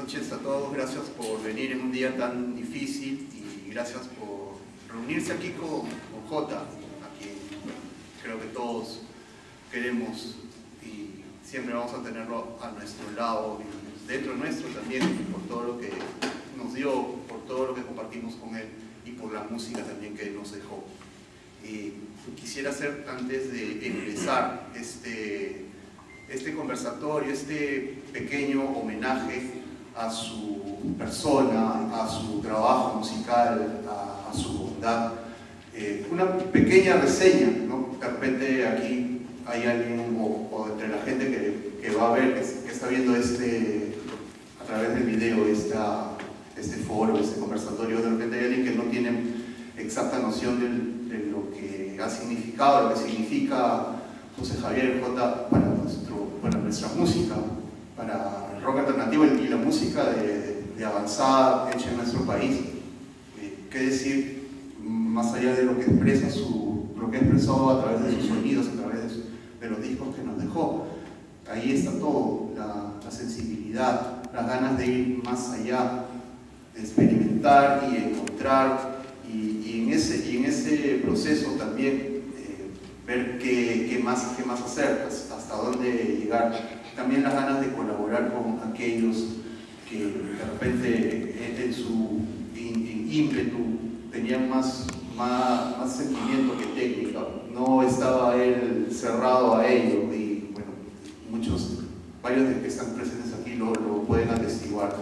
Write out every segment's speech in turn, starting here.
noches a todos, gracias por venir en un día tan difícil y gracias por reunirse aquí con Jota, a quien creo que todos queremos y siempre vamos a tenerlo a nuestro lado, dentro nuestro también, por todo lo que nos dio, por todo lo que compartimos con él y por la música también que él nos dejó. Quisiera hacer, antes de empezar este conversatorio, este pequeño homenaje a su persona, a su trabajo musical, a su bondad, una pequeña reseña, ¿no? De repente aquí hay alguien o entre la gente que va a ver, que está viendo a través del video este foro, este conversatorio, de repente hay alguien que no tiene exacta noción de lo que ha significado, lo que significa José Javier Jota para nuestra música, para el rock alternativo y la música de avanzada hecha en nuestro país. ¿Qué decir más allá de lo que expresa lo que ha expresado a través de sus sonidos, a través de los discos que nos dejó? Ahí está todo, la sensibilidad, las ganas de ir más allá, de experimentar y encontrar, y en ese proceso también ver qué más hacer, hasta dónde llegar. También las ganas de colaborar con aquellos que de repente en su ímpetu tenían más sentimiento que técnica, no estaba él cerrado a ello, y bueno, varios de los que están presentes aquí lo pueden atestiguar,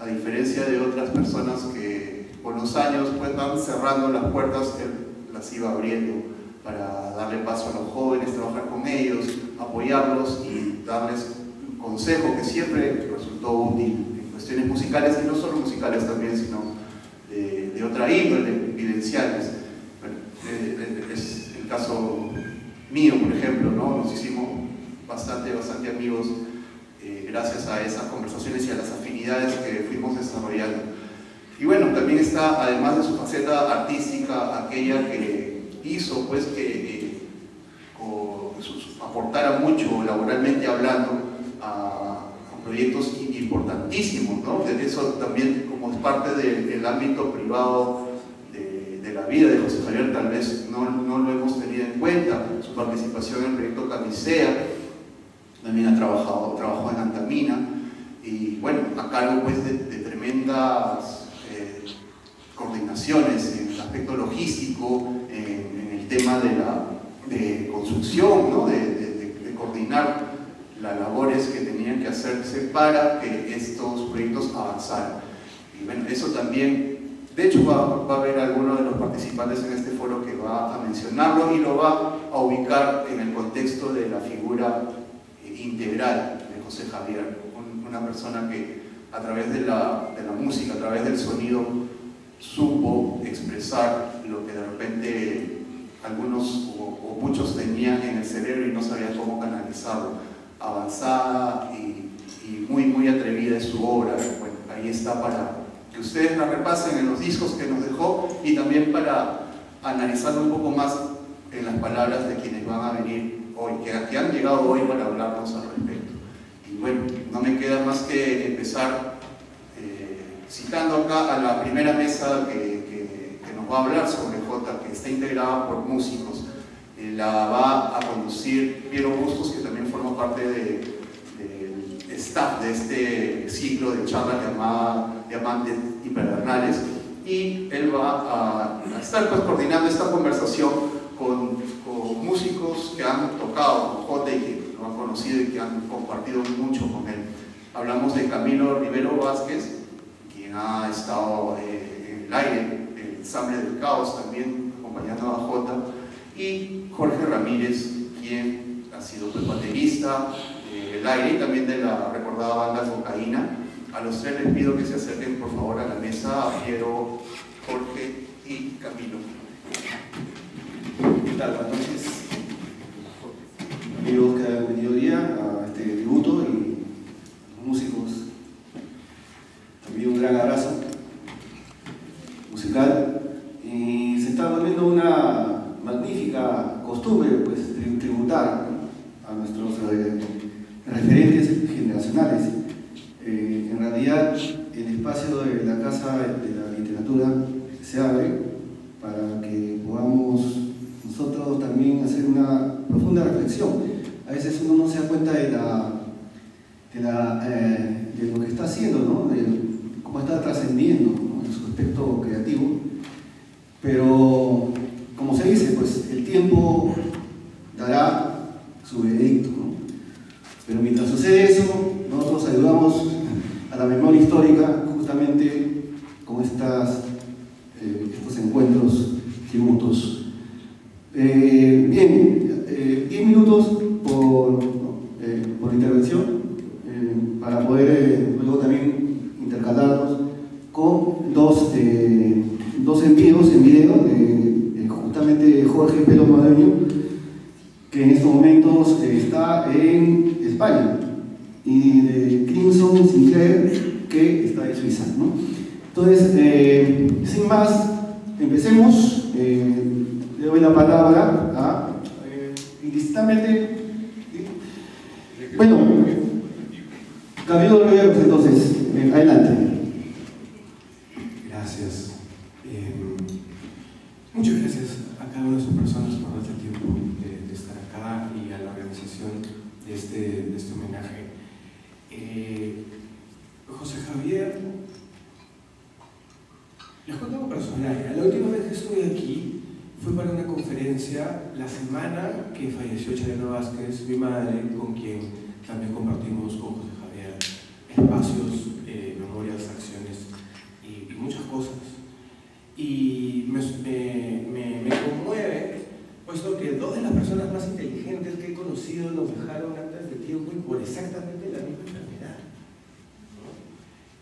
a diferencia de otras personas que con los años pues van cerrando las puertas, él las iba abriendo para darle paso a los jóvenes, trabajar con ellos, apoyarlos y darles consejo que siempre resultó útil en cuestiones musicales, y no solo musicales también, sino de otra índole, vivenciales. Bueno, es el caso mío, por ejemplo, ¿no? Nos hicimos bastante amigos gracias a esas conversaciones y a las afinidades que fuimos desarrollando. Y bueno, también está, además de su faceta artística, aquella que hizo pues que aportara mucho laboralmente hablando a proyectos importantísimos, ¿no? Eso también, como es parte del ámbito privado de la vida de José Javier, tal vez no lo hemos tenido en cuenta. Su participación en el proyecto Camisea, también trabajó en Antamina, y bueno, a cargo pues de tremendas coordinaciones en el aspecto logístico, en el tema de construcción, ¿no? de coordinar las labores que tenían que hacerse para que estos proyectos avanzaran. Y bueno, eso también, de hecho va a haber alguno de los participantes en este foro que va a mencionarlo y lo va a ubicar en el contexto de la figura integral de José Javier, una persona que a través de la música, a través del sonido, supo expresar lo que de repente algunos o muchos tenían en el cerebro y no sabían cómo canalizarlo. Avanzada y muy atrevida es su obra. Bueno, ahí está para que ustedes la repasen en los discos que nos dejó, y también para analizarlo un poco más en las palabras de quienes van a venir hoy, que han llegado hoy para hablarnos al respecto. Y bueno, no me queda más que empezar citando acá a la primera mesa que nos va a hablar sobre Jota, que está integrada por músicos. La va a conducir Piero Bustos, que también forma parte del staff de este ciclo de charlas llamada Diamantes y Pedernales, y él va a estar pues coordinando esta conversación con músicos que han tocado con Jota y que lo han conocido y que han compartido mucho con él. Hablamos de Camilo Rivero Vázquez, quien ha estado en el aire, el ensamble del Caos, también acompañando a Jota, y Jorge Ramírez, quien ha sido pues baterista del aire y también de la recordada banda Cocaína. A los tres les pido que se acerquen por favor a la mesa, a Piero, Jorge y Camilo. ¿Qué tal? Buenas noches, amigos que han venido hoy día a este tributo, y los músicos también un gran abrazo musical. Y se está volviendo una magnífica costumbre pues tributar, ¿no?, a nuestros referentes generacionales. en realidad el espacio de la Casa de la Literatura se abre para que podamos nosotros también hacer una profunda reflexión. A veces uno no se da cuenta de lo que está haciendo, ¿no? De cómo está trascendiendo, ¿no? En su aspecto creativo, pero como se dice, pues el tiempo dará su veredicto, ¿no? Pero mientras sucede eso, nosotros ayudamos a la memoria histórica justamente con estos encuentros, tributos. Bien, 10 minutos por intervención, para poder luego también intercalarnos con dos envíos en video de justamente Jorge Pelo Madeño, que en estos momentos está en España, y de Crimson Sinclair, que está en Suiza, ¿no? Entonces, sin más, empecemos. Le doy la palabra a ilícitamente. Bueno, Camilo Riveros, entonces, adelante. Gracias. Muchas gracias a cada una de sus personas por darse el tiempo de estar acá y a la organización de este homenaje. José Javier, les cuento algo personal. La última vez que estuve aquí fue para una conferencia la semana que falleció Chaleno Vázquez, mi madre, con quien también compartimos con José Javier espacios, memorias, acciones y muchas cosas. Y me conmueve, puesto que dos de las personas más inteligentes que he conocido nos dejaron antes de tiempo y por exactamente la misma enfermedad, ¿no?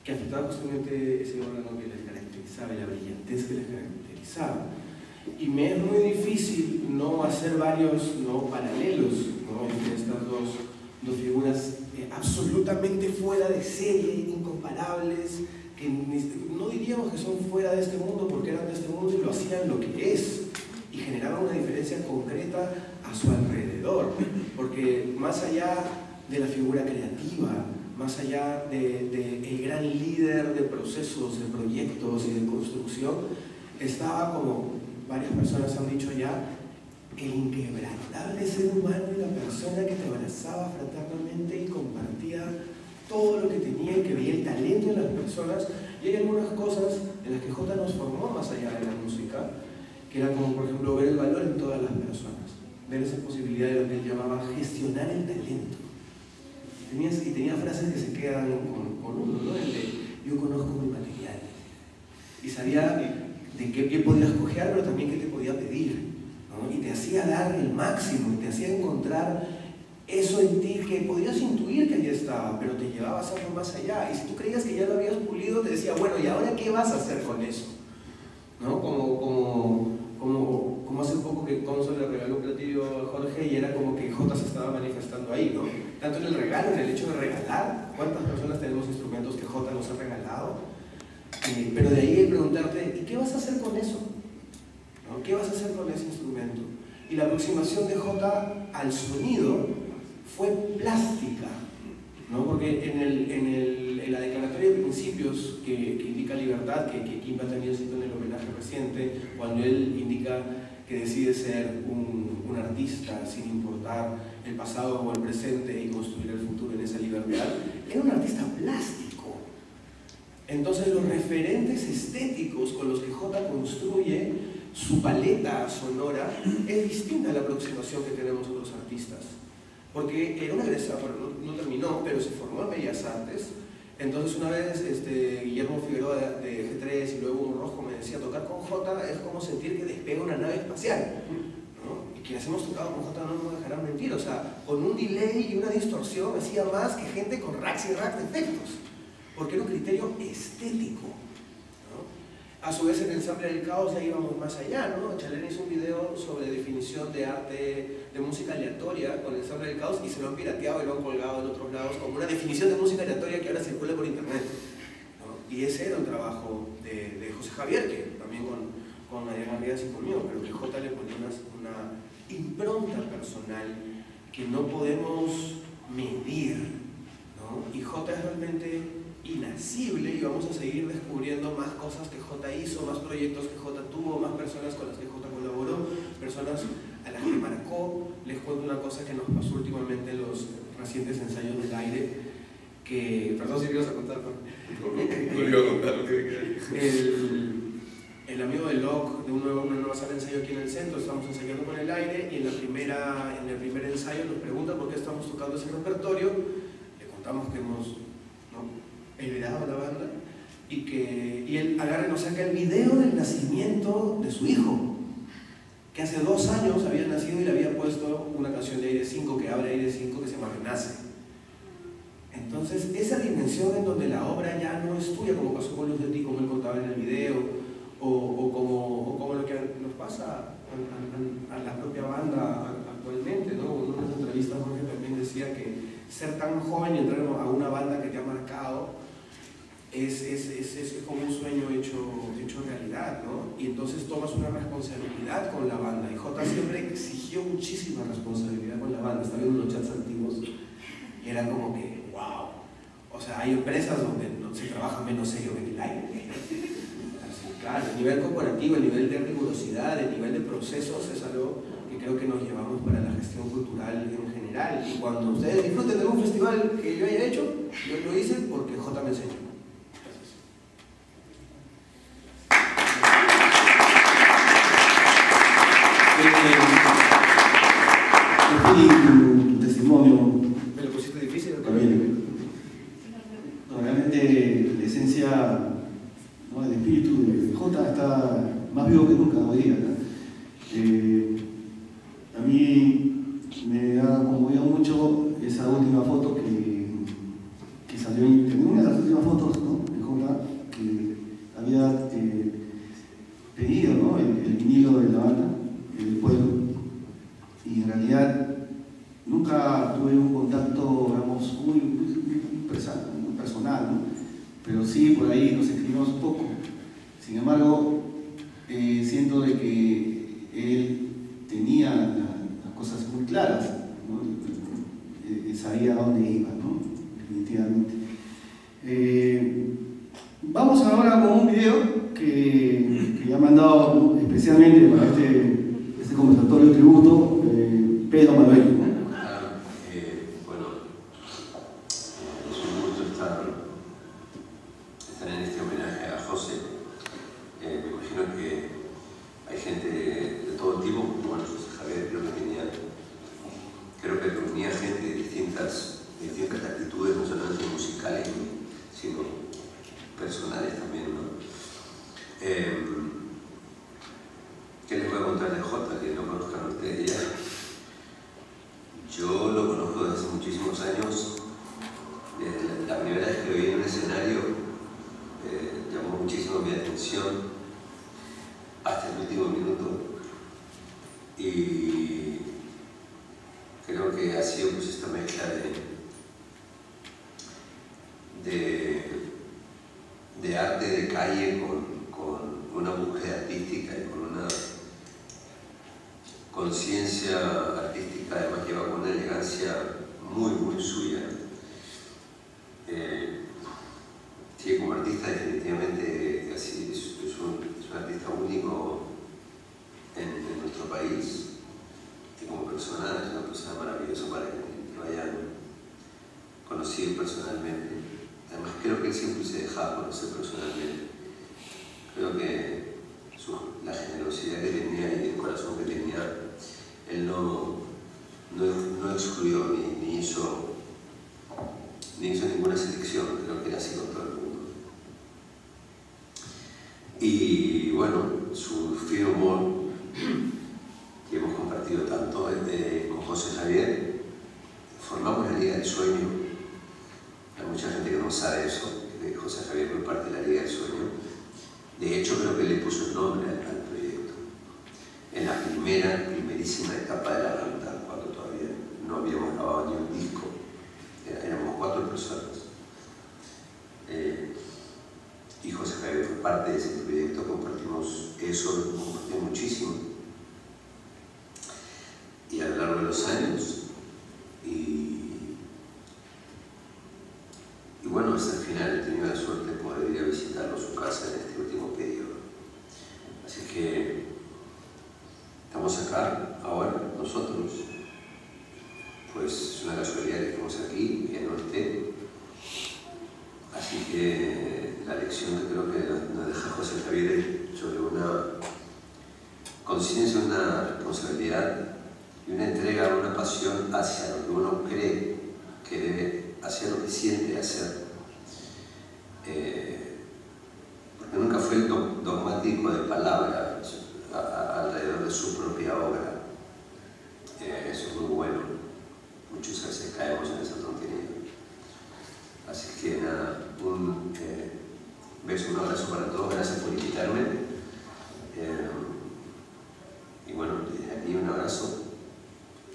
Que afectaba justamente ese órgano que les caracterizaba y la brillantez que les caracterizaba. Y me es muy difícil no hacer varios paralelos, ¿no? Entre estas dos figuras absolutamente fuera de serie, incomparables, que no diríamos que son fuera de este mundo porque eran de este mundo y lo hacían lo que es y generaban una diferencia concreta a su alrededor, porque más allá de la figura creativa, más allá del gran líder de procesos, de proyectos y de construcción, estaba, como varias personas han dicho ya, el inquebrantable ser humano y la persona que te abrazaba fraternamente y compartía todo lo que tenía y que veía el talento en las personas. Y hay algunas cosas en las que Jota nos formó más allá de la música, que era como, por ejemplo, ver el valor en todas las personas, ver esa posibilidad de lo que él llamaba gestionar el talento. Tenía frases que se quedan con uno, ¿no? El de yo conozco mi material, y sabía de qué podías cojear, pero también qué te podía pedir, ¿no? Y te hacía dar el máximo, y te hacía encontrar eso en ti que podías intuir que allí estaba, pero te llevabas algo más allá. Y si tú creías que ya lo habías pulido, te decía, bueno, ¿y ahora qué vas a hacer con eso? ¿No? Como hace poco que Conso le regaló un platillo a Jorge y era como que Jota se estaba manifestando ahí, ¿no? Tanto en el regalo, en el hecho de regalar. ¿Cuántas personas tenemos instrumentos que Jota nos ha regalado? Pero de ahí el preguntarte, ¿y qué vas a hacer con eso? ¿No? ¿Qué vas a hacer con ese instrumento? Y la aproximación de Jota al sonido fue plástica, ¿no? Porque en la declaratoria de principios que indica libertad, que Kimba también citó en el homenaje reciente, cuando él indica que decide ser un artista sin importar el pasado o el presente y construir el futuro en esa libertad, era un artista plástico. Entonces los referentes estéticos con los que Jota construye su paleta sonora es distinta a la aproximación que tenemos otros artistas. Porque era una egresada, no terminó, pero se formó en Bellas Artes. Entonces una vez Guillermo Figueroa de G3 y luego un Rojo me decía, tocar con Jota es como sentir que despega una nave espacial, ¿no? Y quienes hemos tocado con Jota no nos dejarán mentir, o sea, con un delay y una distorsión hacía más que gente con racks y racks de efectos, porque era un criterio estético, ¿no? A su vez en el Ensamble del Caos ya íbamos más allá, ¿no? Chalena hizo un video sobre definición de arte, de música aleatoria con el Ensamble del Caos y se lo han pirateado y lo han colgado en otros lados como una definición de música aleatoria que ahora circula por internet, ¿no? Y ese era un trabajo de José Javier, que también con Adrián Arriaga y conmigo, pero que Jota le ponía una impronta personal que no podemos medir, ¿no? Y Jota es realmente inasible y vamos a seguir descubriendo más cosas que Jota hizo, más proyectos que Jota tuvo, más personas con las que Jota colaboró, personas a las que marcó. Les cuento una cosa que nos pasó últimamente en los recientes ensayos del aire, que, perdón si ibas a contar, el amigo de Locke de una nueva sala de ensayo aquí en el centro, estamos ensayando con el aire y en el primer ensayo nos pregunta por qué estamos tocando ese repertorio. Le contamos que hemos heredado a la banda y él agarra y nos saca el video del nacimiento de su hijo, que hace 2 años había nacido y le había puesto una canción de Aire 5 que abre Aire 5 que se llama Renace. Entonces esa dimensión en donde la obra ya no es tuya, como pasó con Luz de Ti, como él contaba en el video, o como lo que nos pasa a la propia banda actualmente, ¿no? En unas entrevistas Jorge también decía que ser tan joven y entrar a una banda que te ha marcado es como un sueño hecho realidad, ¿no? Y entonces tomas una responsabilidad con la banda, y Jota siempre exigió muchísima responsabilidad con la banda. Estaba viendo los chats antiguos y era como que, wow, o sea, hay empresas donde se trabaja menos serio que en el aire. Claro, el nivel corporativo, el nivel de rigurosidad, el nivel de procesos es algo que creo que nos llevamos para la gestión cultural en general. Y cuando ustedes disfruten de un festival que yo haya hecho, yo lo hice porque Jota me enseñó. Tu testimonio. ¿Me lo pusiste difícil? También. No, realmente la esencia, ¿no?, el espíritu de Jota está más vivo que nunca hoy día, ¿no? A mí me ha conmovido mucho esa última foto que salió, una de las últimas fotos, ¿no?, de Jota, que había pedido, ¿no?, el vinilo de la banda, el pueblo, y en realidad nunca tuve un contacto, digamos, muy personal, ¿no?, pero sí por ahí nos escribimos un poco. Sin embargo, siento de que él tenía las cosas muy claras, ¿no? Sabía a dónde iba, ¿no?, definitivamente. Vamos ahora con un video que ha mandado especialmente para este conversatorio tributo Pedro Manuel, ¿no? En este homenaje a José. Me imagino que hay gente de todo tipo. Bueno, José Javier creo que reunía gente de distintas actitudes, no solamente musicales, sino personales también, ¿no? ¿Qué les voy a contar de Jota, que no conozcan ustedes ya? Yo lo conozco desde hace muchísimos años. La primera vez que lo vi en un escenario llamó muchísimo mi atención hasta el último minuto, y creo que ha sido pues esta mezcla de arte de calle con una búsqueda artística y con una conciencia artística, además lleva con una elegancia muy, muy suya. Sí, como artista definitivamente así, es un artista único en nuestro país, y como persona es una persona maravillosa para que lo hayan conocido personalmente. Además creo que él siempre se dejaba conocer personalmente. Creo que la generosidad que tenía y el corazón que tenía, él no excluyó ni hizo ninguna selección. Creo que era así con todo el mundo. Y bueno, su fino humor que hemos compartido tanto con José Javier. Formamos la Liga del Sueño. Hay mucha gente que no sabe eso, que José Javier fue parte de la Liga del Sueño. De hecho, creo que le puso el nombre al proyecto. En la primerísima etapa de la banda, cuando todavía no habíamos grabado ni un disco, éramos 4 personas. Y José Javier fue parte de ese proyecto, compartimos eso, lo compartimos muchísimo. Y a lo largo de los años, y bueno, hasta el final he tenido pues es una casualidad que estemos aquí, que no esté. Así que la lección que creo que nos deja José Javier es sobre una conciencia, una responsabilidad y una entrega, una pasión hacia lo que uno cree que debe hacer, lo que siente hacer. Porque nunca fue dogmático de palabra alrededor de su propia obra. Eso es muy bueno. Muchas veces caemos en esa tontería. Así que nada, un beso, un abrazo para todos. Gracias por invitarme. Y bueno, desde aquí un abrazo.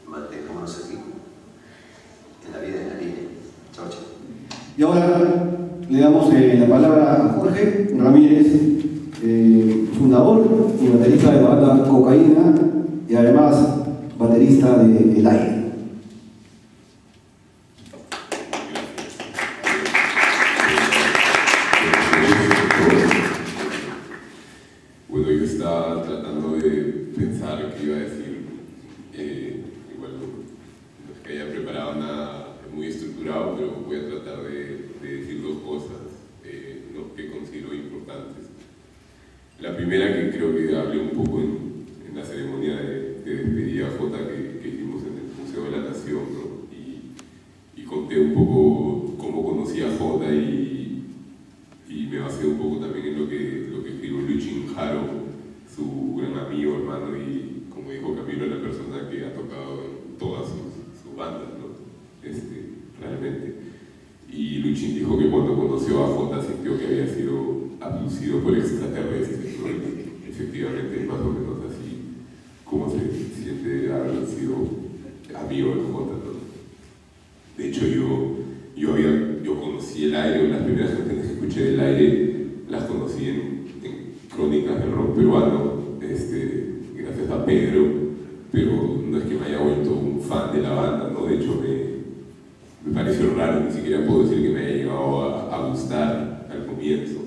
Mantengámonos aquí, en la vida, en la línea. Chao, chao. Y ahora le damos la palabra a Jorge Ramírez, fundador y baterista de la banda Cocaína y además baterista de El Aire. Bueno, yo estaba tratando de pensar qué iba a decir. Igual no es que haya preparado nada muy estructurado, pero voy a tratar de decir dos cosas que considero importantes. La primera, que creo que hablé un poco en la ceremonia de despedida Jota que hicimos en el Museo de la Nación, ¿no? Y conté un poco cómo conocí a Jota y me basé un poco también en lo que escribió Luchin Haro, su gran amigo, hermano, y como dijo Camilo, la persona que ha tocado en todas sus bandas, ¿no? Realmente. Y Luchin dijo que cuando conoció a Jota sintió que había sido abducido por extraterrestres, ¿no? Y efectivamente es más o menos así como se siente haber sido amigo de Jota, ¿no? De hecho, yo conocí El Aire, las primeras canciones que escuché del Aire las conocí en Crónicas del Rock Peruano, gracias a Pedro, pero no es que me haya vuelto un fan de la banda, ¿no? De hecho, me pareció raro, ni siquiera puedo decir que me haya llegado a gustar al comienzo,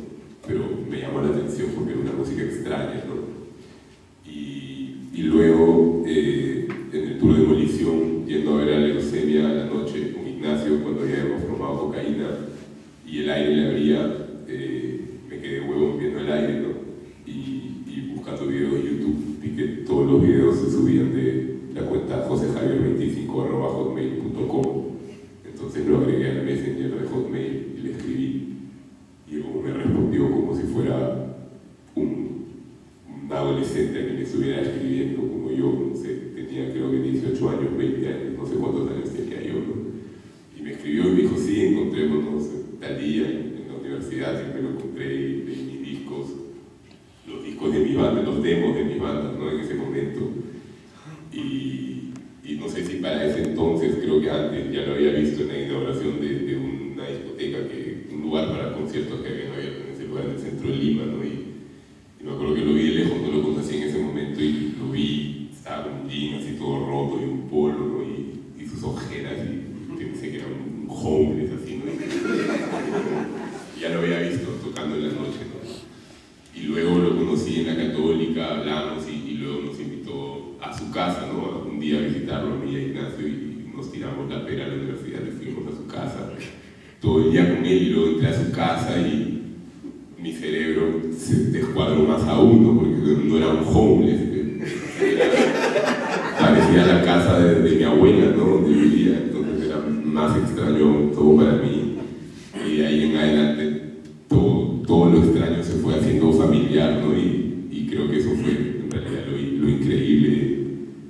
pero me llamó la atención porque era una música extraña, ¿no? Y luego, en el tour de Demolición, yendo a ver a Leucemia a la noche con Ignacio, cuando ya habíamos formado Cocaína y El Aire le abría, me quedé huevón viendo El Aire, ¿no? Y buscando videos de YouTube, vi que todos los videos se subían de la cuenta josejavier25@hotmail.com. Entonces lo agregué al Messenger de Hotmail y le escribí. Y luego me respondió como si fuera un adolescente a quien le estuviera escribiendo, como yo, no sé, tenía creo que 18 años, 20 años, no sé cuántos años tenía yo, ¿no? Y me escribió y me dijo, sí, encontrémonos tal día en la universidad, siempre lo encontré y leí mis discos, los discos de mi banda, los demos de mi banda, ¿no? En ese momento. Y no sé si para ese entonces, creo que antes ya lo había visto en la inauguración de una discoteca, un lugar para conciertos que habían abierto en ese lugar en el centro de Lima, ¿no? Y me acuerdo que lo vi de lejos, no lo conocí en ese momento y lo vi, estaba con un jean así todo roto y un polo, ¿no? Y sus ojeras y pensé que era un homeless así, ¿no? Y ya lo había visto tocando en la noche, ¿no? Y luego lo conocí en la Católica, hablamos y luego nos invitó a su casa, ¿no? Un día a visitarlo a mí y a Ignacio y nos tiramos la pera a la universidad y fuimos a su casa todo el día con él y luego entré a su casa y mi cerebro se descuadró más aún, ¿no? Porque no era un homeless, parecía la casa de mi abuela, ¿no? Donde vivía, entonces era más extraño todo para mí y de ahí en adelante todo lo extraño se fue haciendo familiar, ¿no? Y creo que eso fue en realidad lo increíble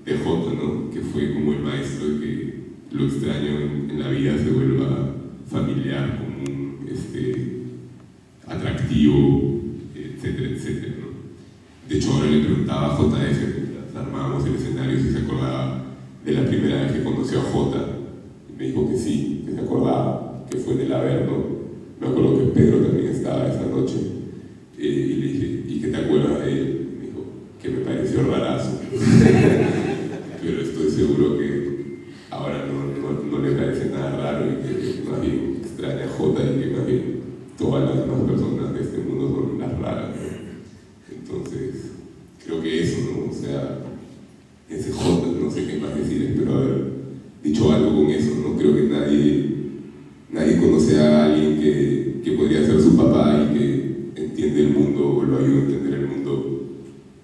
de Jota, ¿no? Que fue como el maestro de que lo extraño en la vida se vuelva familiar, común, atractivo, etcétera, etcétera, ¿no? De hecho, ahora le preguntaba a JF, mientras armábamos el escenario, si se acordaba de la primera vez que conoció a Jota. Y me dijo que sí, que se acordaba, que fue en el Averno. Me acuerdo que Pedro también estaba esa noche. Y le dije, ¿y qué te acuerdas de él? Me dijo, que me pareció rarazo. Pero estoy seguro que ahora no le parece nada raro y que más bien extraña a Jota y que más bien todas las demás personas de este mundo son las raras, ¿no? Entonces, creo que eso, ¿no? O sea, ese Jota, no sé qué más decir, espero haber hecho algo con eso, ¿no? Creo que nadie conoce a alguien que podría ser su papá y que entiende el mundo o lo ayuda a entender el mundo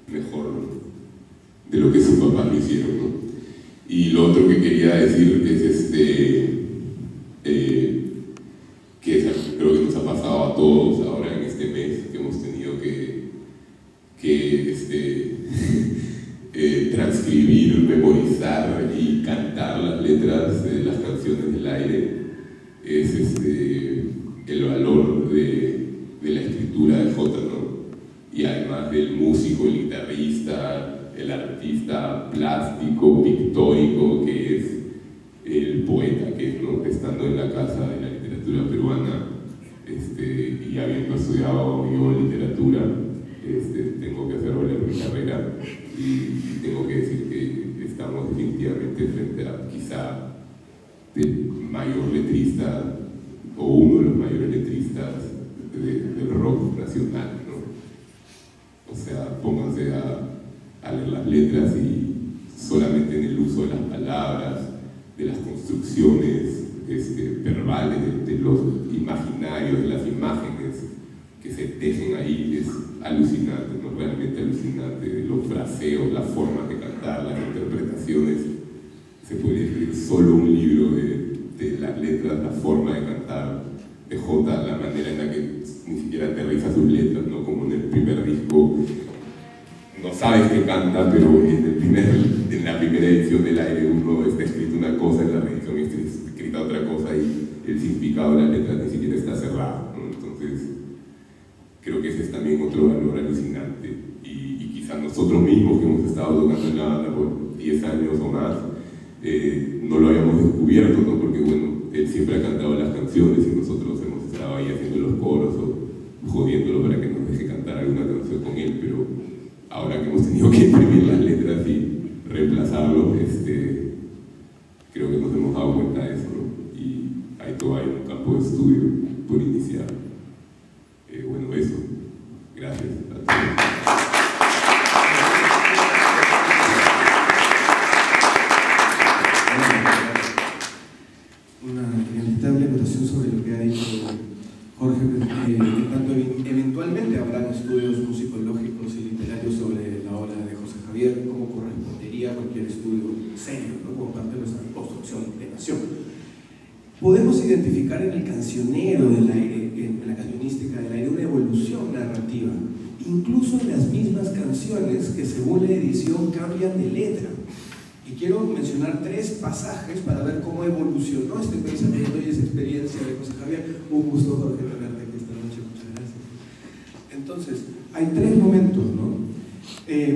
mejor, ¿no?, de lo que sus papás lo hicieron, ¿no? Y lo otro que quería decir es que es algo que creo que nos ha pasado a todos ahora en este mes, que hemos tenido que transcribir, memorizar y cantar las letras de las canciones del aire. Es el valor de la escritura de Jota, ¿no? Y además del músico, el guitarrista, el artista plástico, pictórico, que es el poeta, que es, ¿no?, estando en la casa de la literatura peruana, y habiendo estudiado yo literatura, tengo que hacer valer mi carrera y tengo que decir que estamos definitivamente frente a quizá el mayor letrista o uno de los mayores letristas del rock nacional, ¿no? O sea, pónganse a leer las letras y solamente en el uso de las palabras, de las construcciones verbales, de los imaginarios, de las imágenes que se tejen ahí, es alucinante, ¿no? Realmente alucinante. Los fraseos, las formas de cantar, las interpretaciones. Se puede escribir solo un libro de las letras, la forma de cantar de Jota, la manera en la que ni siquiera aterriza sus letras, ¿no? Como en el primer disco, no sabes que canta, pero en la primera edición del Aire 1 está escrito una cosa, en la reedición está escrita otra cosa y el significado de las letras ni siquiera está cerrado, ¿no? Entonces, creo que ese es también otro valor alucinante y quizás nosotros mismos que hemos estado tocando en la banda por 10 años o más, no lo habíamos descubierto, ¿no? Porque bueno, él siempre ha cantado las canciones y nosotros hemos estado ahí haciendo los coros o jodiéndolo para que nos deje cantar alguna canción con él, pero ahora que hemos tenido que imprimir las letras y reemplazarlo, creo que nos hemos dado cuenta de eso, ¿no? Y hay todavía un campo de estudio por iniciar. Bueno, eso. Gracias a todos. Una inevitable anotación sobre lo que ha dicho Jorge, que tanto eventualmente habrán estudios musicológicos y literarios sobre la obra de José Javier, como correspondería a cualquier estudio serio, ¿no?, como parte de nuestra construcción de nación. Podemos identificar en el cancionero del aire, en la cancionística del aire, una evolución narrativa, incluso en las mismas canciones que según la edición cambian de letra. Y quiero mencionar 3 pasajes para ver cómo evolucionó este pensamiento y esa experiencia de José Javier. Un gusto, Jorge, tenerte aquí esta noche, muchas gracias. Entonces, hay 3 momentos, ¿no?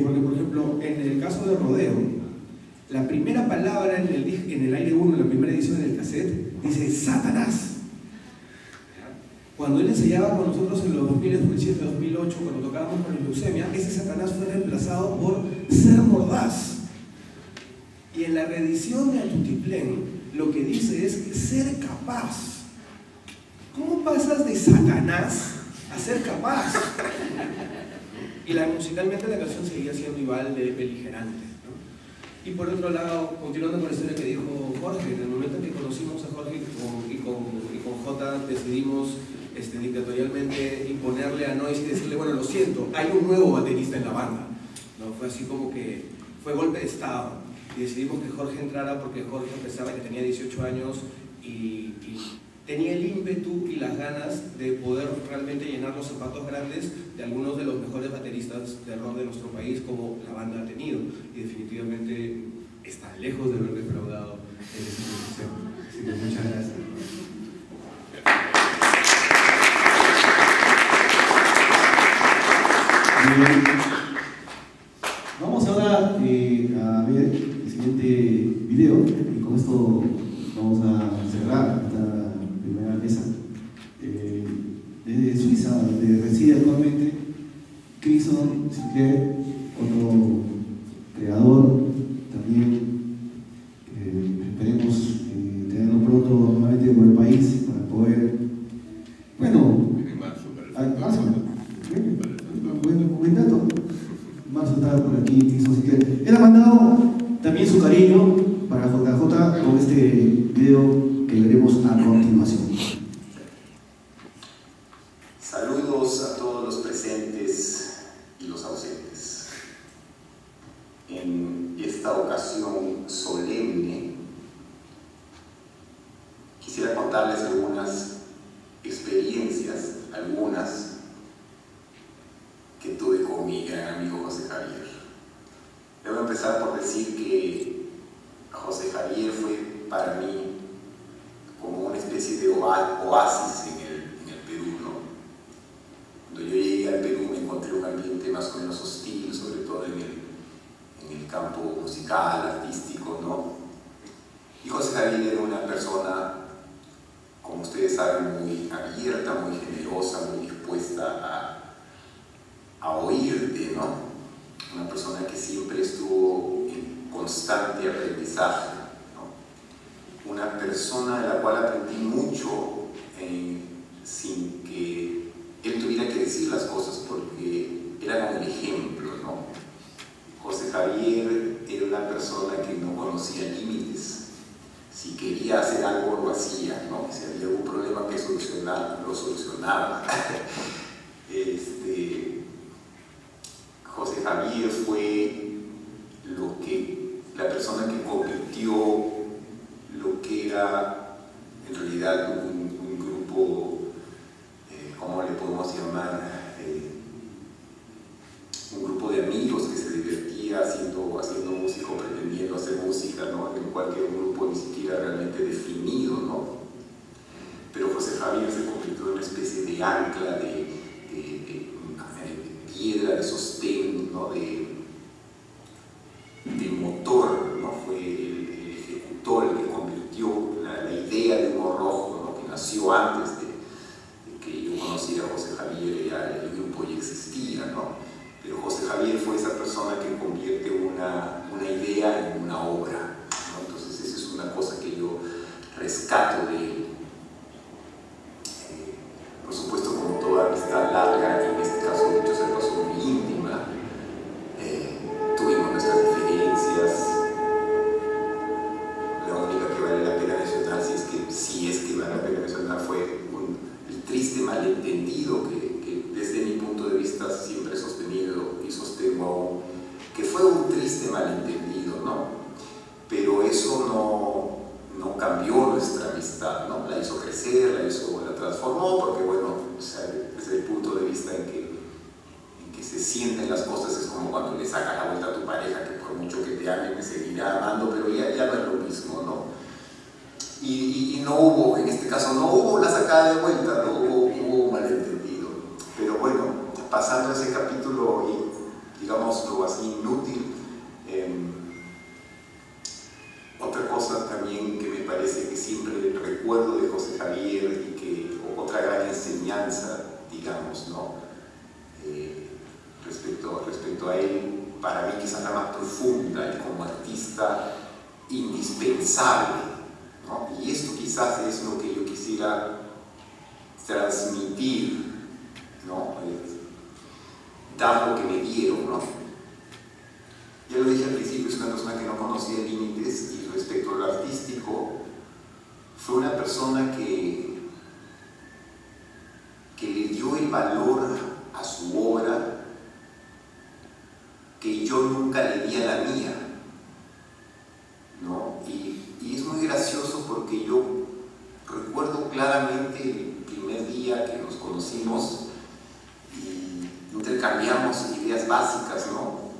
Porque, por ejemplo, en el caso de Rodeo, la primera palabra en el Aire 1, en la primera edición del cassette, dice Satanás. Cuando él ensayaba con nosotros en los 2007, 2008, cuando tocábamos con el Leucemia, ese Satanás fue reemplazado por Ser Mordaz. Y en la reedición de Atutiplén, lo que dice es ser capaz. ¿Cómo pasas de Satanás a ser capaz? Y musicalmente la canción seguía siendo igual de beligerante, ¿no? Y por otro lado, continuando con la historia que dijo Jorge, en el momento en que conocimos a Jorge y con Jota decidimos dictatorialmente imponerle a Noise y decirle, bueno, lo siento, hay un nuevo baterista en la banda, ¿no? Fue así como que fue golpe de estado. Y decidimos que Jorge entrara porque Jorge pensaba que tenía 18 años y tenía el ímpetu y las ganas de poder realmente llenar los zapatos grandes de algunos de los mejores bateristas de rock de nuestro país, como la banda ha tenido, y definitivamente está lejos de haber defraudado en esa posición. Así que muchas gracias. Vamos ahora a ver el siguiente video y con esto vamos a cerrar esta primera mesa. Desde Suiza, donde reside actualmente Crison Sinclair, otro creador también, esperemos tenerlo pronto nuevamente por el país para poder, bueno, buen dato. Marzo está por aquí, Crison Sinclair. Él ha mandado también su cariño para JJ con este video que veremos a continuación. Saludos a todos los presentes y los ausentes. En esta ocasión solemne, quisiera contarles algunas experiencias, algunas que tuve con mi gran amigo José Javier. Debo empezar por decir que José Javier fue para mí como una especie de oasis en el Perú, ¿no? Cuando yo llegué al Perú me encontré un ambiente más o menos hostil, sobre todo en el campo musical, artístico, ¿no? Y José Javier era una persona, como ustedes saben, muy abierta, muy generosa, muy dispuesta a oírte, ¿no? Una persona que siempre estuvo en constante aprendizaje, ¿no? Una persona de la cual aprendí mucho sin que él tuviera que decir las cosas, porque era como el ejemplo, ¿no? José Javier era una persona que no conocía límites. Si quería hacer algo, lo hacía, ¿no? Si había algún problema que solucionar, lo solucionaba. José Javier fue la persona que convirtió lo que era en realidad un grupo, ¿cómo le podemos llamar? Un grupo de amigos que se divertía haciendo música, pretendiendo hacer música, ¿no? En cualquier grupo ni siquiera realmente definido, ¿no? Pero José Javier se convirtió en una especie de ancla, de piedra, de sostén, ¿no? de motor, ¿no? Fue el ejecutor el que convirtió la idea de Humor Rojo, ¿no? Que nació antes de que yo conociera a José Javier, ya el grupo ya existía, ¿no? Pero José Javier fue esa persona que convierte una idea en una obra, ¿no? Entonces esa es una cosa que yo rescato de él. Por supuesto, como toda amistad larga, y en este caso muchos se pasó muy íntima, tuvimos nuestras diferencias. La única que vale la pena mencionar, si es que vale la pena mencionar, fue el triste malentendido que desde mi punto de vista siempre he sostenido y sostengo aún, que fue un triste malentendido, ¿no? Pero eso no cambió nuestra amistad, ¿no? La hizo crecer, la transformó, porque bueno, o sea, desde el punto de vista en que se sienten las cosas, es como cuando le sacas la vuelta a tu pareja, que por mucho que te ame, me seguirá amando, pero ya no es lo mismo, ¿no? Y no hubo, en este caso, no hubo la sacada de vuelta, no hubo un malentendido. Pero bueno, pasando ese capítulo, y digámoslo así, inútil, otra cosa también que me parece que siempre recuerdo de José Javier y que otra gran enseñanza, digamos, ¿no? Respecto a él, para mí quizás la más profunda y como artista indispensable, ¿no? Y esto quizás es lo que yo quisiera transmitir, ¿no? Dar lo que me dieron, ¿no? Ya lo dije al principio, es una persona que no conocía límites, y respecto a lo artístico, fue una persona que le dio el valor a su obra que yo nunca le di a la mía, ¿no? Y es muy gracioso porque yo recuerdo claramente el primer día que nos conocimos y intercambiamos ideas básicas, ¿no?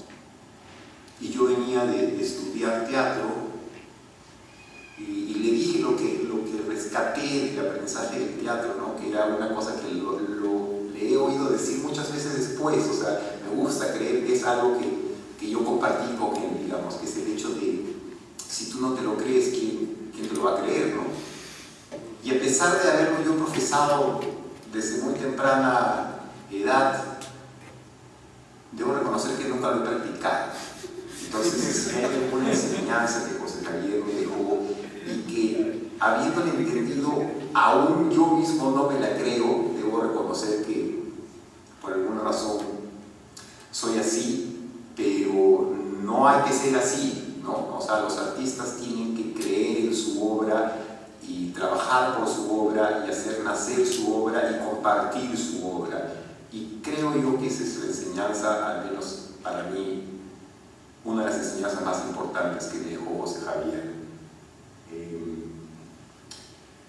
Y yo venía de estudiar teatro y le dije lo que rescaté del aprendizaje del teatro, ¿no? Que era una cosa que le he oído decir muchas veces después, o sea, me gusta creer que es algo que yo compartí con él, digamos, que es el hecho de, si tú no te lo crees, ¿quién te lo va a creer, no? Y a pesar de haberlo yo profesado desde muy temprana edad, debo reconocer que nunca lo he practicado. Entonces hay una enseñanza que José Javier me dejó y que, habiéndole entendido, aún yo mismo no me la creo. Debo reconocer que por alguna razón soy así, pero no hay que ser así, ¿no? O sea, los artistas tienen que creer en él su obra y trabajar por su obra y hacer nacer su obra y compartir su obra. Y creo yo que esa es la enseñanza, al menos para mí, una de las enseñanzas más importantes que me dejó José Javier.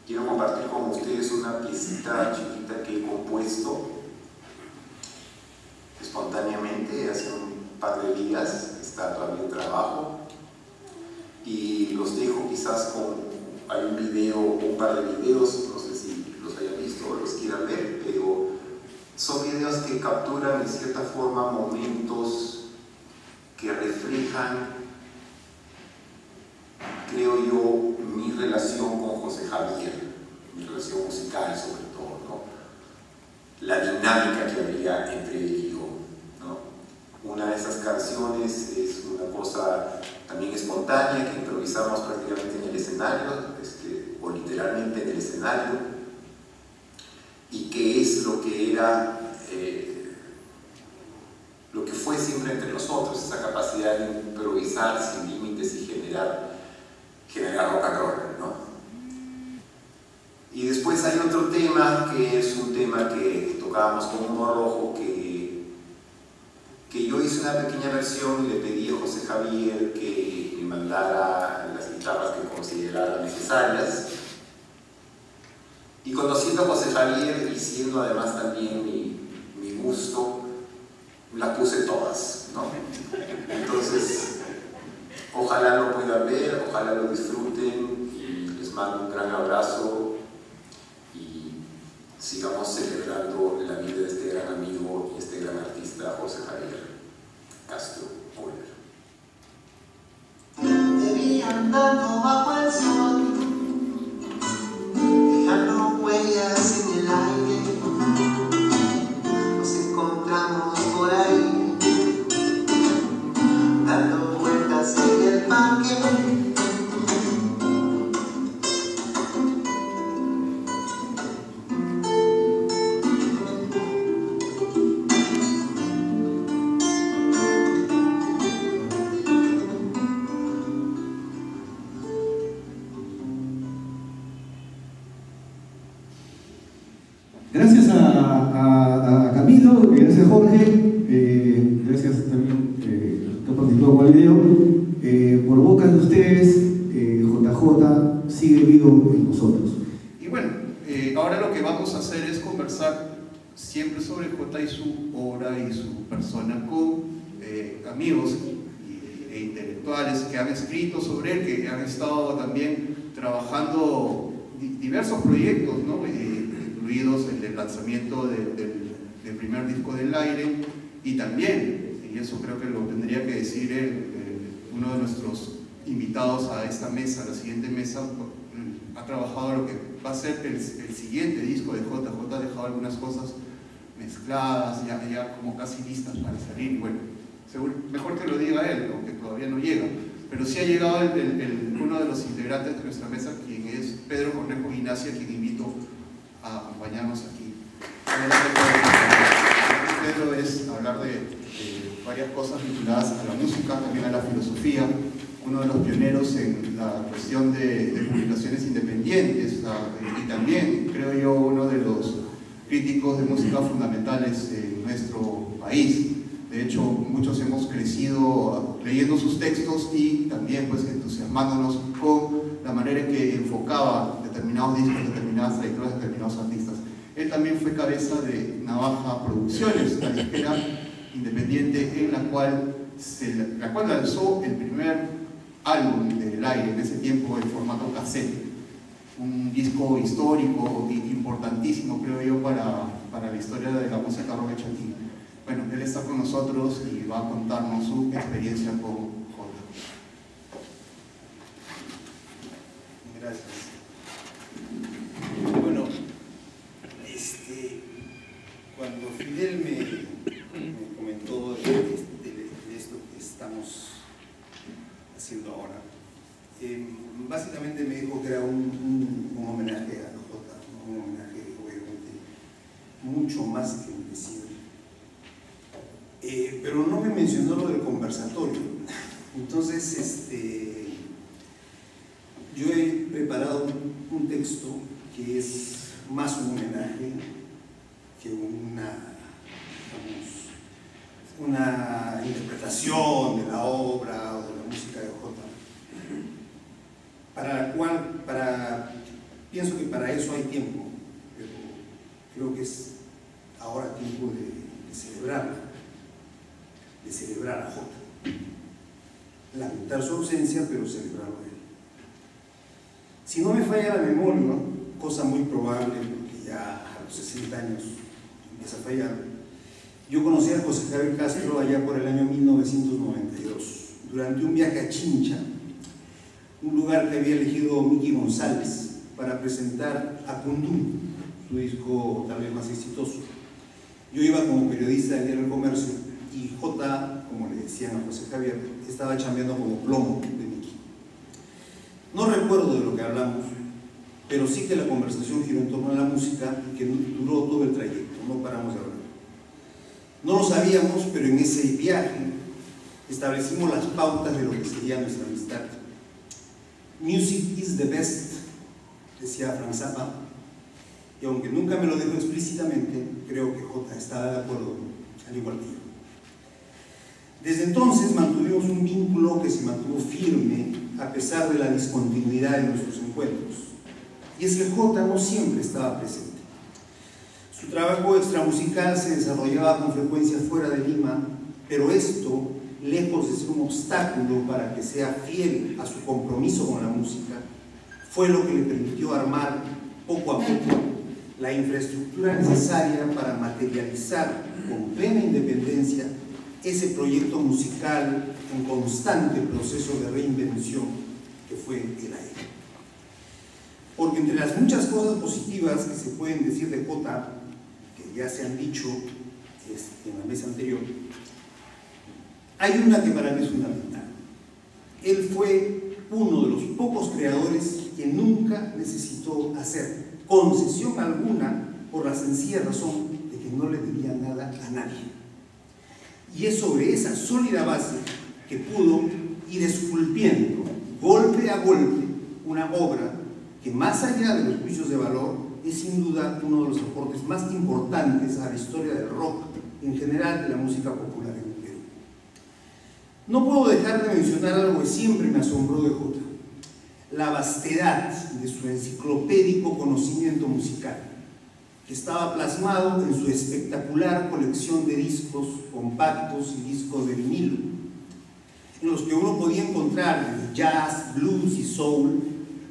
Quiero compartir con ustedes una piecita chiquita que he compuesto espontáneamente hace un par de días, está todavía en trabajo, y los dejo quizás con, hay un video, un par de videos, no sé si los hayan visto o los quieran ver, pero son videos que capturan de cierta forma momentos que reflejan, creo yo, mi relación con José Javier, mi relación musical sobre todo, ¿no? La dinámica que había entre él y yo, ¿no? Una de esas canciones es una cosa también espontánea que improvisamos prácticamente en el escenario, o literalmente en el escenario, y que es lo que era, lo que fue siempre entre nosotros, esa capacidad de improvisar sin límites y generar rock and roll, ¿no? Y después hay otro tema que es un tema que tocábamos con Humor Rojo, que yo hice una pequeña versión y le pedí a José Javier que me mandara las guitarras que considerara necesarias. Y conociendo a José Javier y siendo además también mi gusto, las puse todas, ¿no? Entonces, ojalá lo puedan ver, ojalá lo disfruten, y les mando un gran abrazo y sigamos celebrando la vida de este gran amigo y este gran artista, José Javier Castro Müller. Te vi andando bajo el sol, dejando huellas en el aire. Nos encontramos por ahí, dando vueltas en el parque. Gracias a Camilo, gracias a Jorge, gracias también que participó con el video. Por boca de ustedes, JJ sigue vivo en nosotros. Y bueno, ahora lo que vamos a hacer es conversar siempre sobre Jota y su obra y su persona con amigos e intelectuales que han escrito sobre él, que han estado también trabajando diversos proyectos, ¿no? Incluidos el del lanzamiento del primer disco del Aire, y también, y eso creo que lo tendría que decir él, uno de nuestros invitados a esta mesa, la siguiente mesa, ha trabajado lo que va a ser el siguiente disco de Jota. Jota ha dejado algunas cosas mezcladas, ya como casi listas para salir, y bueno, mejor que lo diga él, aunque todavía no llega, pero sí ha llegado uno de los integrantes de nuestra mesa, quien es Pedro Cornejo Ignacia, quien invito a acompañarnos aquí. Pedro es hablar de varias cosas vinculadas a la música, también a la filosofía, uno de los pioneros en la cuestión de publicaciones independientes, y también, creo yo, uno de los críticos de música fundamentales en nuestro país. De hecho, muchos hemos crecido leyendo sus textos y también pues entusiasmándonos con la manera en que enfocaba determinados discos, determinadas trayectorias, determinados artistas. Él también fue cabeza de Navaja Producciones, una disquera independiente en la cual lanzó el primer álbum del Aire, en ese tiempo en formato cassette. Un disco histórico e importantísimo, creo yo, para la historia de la música rock hecha aquí. Bueno, él está con nosotros y va a contarnos su experiencia con Jota. Gracias. Bueno, cuando Fidel me comentó de esto que estamos haciendo ahora, básicamente me dijo que era un homenaje a Jota, un homenaje obviamente mucho más que merecido. Pero no me mencionó lo del conversatorio. Entonces, yo he preparado un texto que es más un homenaje que una interpretación de la obra o de la música de Jota, para la cual pienso que para eso hay tiempo, pero creo que es ahora tiempo de celebrar a Jota, lamentar su ausencia, pero celebrarlo a él. Si no me falla la memoria, cosa muy probable porque ya a los 60 años empieza a fallar, yo conocí a José Javier Castro allá por el año 1992, durante un viaje a Chincha, un lugar que había elegido Miki González para presentar a Kundum, su disco tal vez más exitoso. Yo iba como periodista del diario El Comercio y Jota, como le decían a José Javier, estaba chambeando como plomo de Miki. No recuerdo de lo que hablamos, pero sí que la conversación giró en torno a la música y que duró todo el trayecto, no paramos de hablar. No lo sabíamos, pero en ese viaje establecimos las pautas de lo que sería nuestra amistad. Music is the best, decía Frank Zappa, y aunque nunca me lo dijo explícitamente, creo que Jota estaba de acuerdo, al igual que yo. Desde entonces mantuvimos un vínculo que se mantuvo firme a pesar de la discontinuidad de nuestros encuentros. Y es que Jota no siempre estaba presente. Su trabajo extramusical se desarrollaba con frecuencia fuera de Lima, pero esto, lejos de ser un obstáculo para que sea fiel a su compromiso con la música, fue lo que le permitió armar poco a poco la infraestructura necesaria para materializar con plena independencia ese proyecto musical en constante proceso de reinvención que fue el aire. Porque entre las muchas cosas positivas que se pueden decir de Jota, que ya se han dicho en la mesa anterior, hay una que para mí es fundamental. Él fue uno de los pocos creadores que nunca necesitó hacer concesión alguna por la sencilla razón de que no le debía nada a nadie. Y es sobre esa sólida base que pudo ir esculpiendo golpe a golpe una obra que, más allá de los juicios de valor, es sin duda uno de los aportes más importantes a la historia del rock, en general de la música popular en el Perú. No puedo dejar de mencionar algo que siempre me asombró de Jota: la vastedad de su enciclopédico conocimiento musical, que estaba plasmado en su espectacular colección de discos compactos y discos de vinilo, en los que uno podía encontrar desde jazz, blues y soul,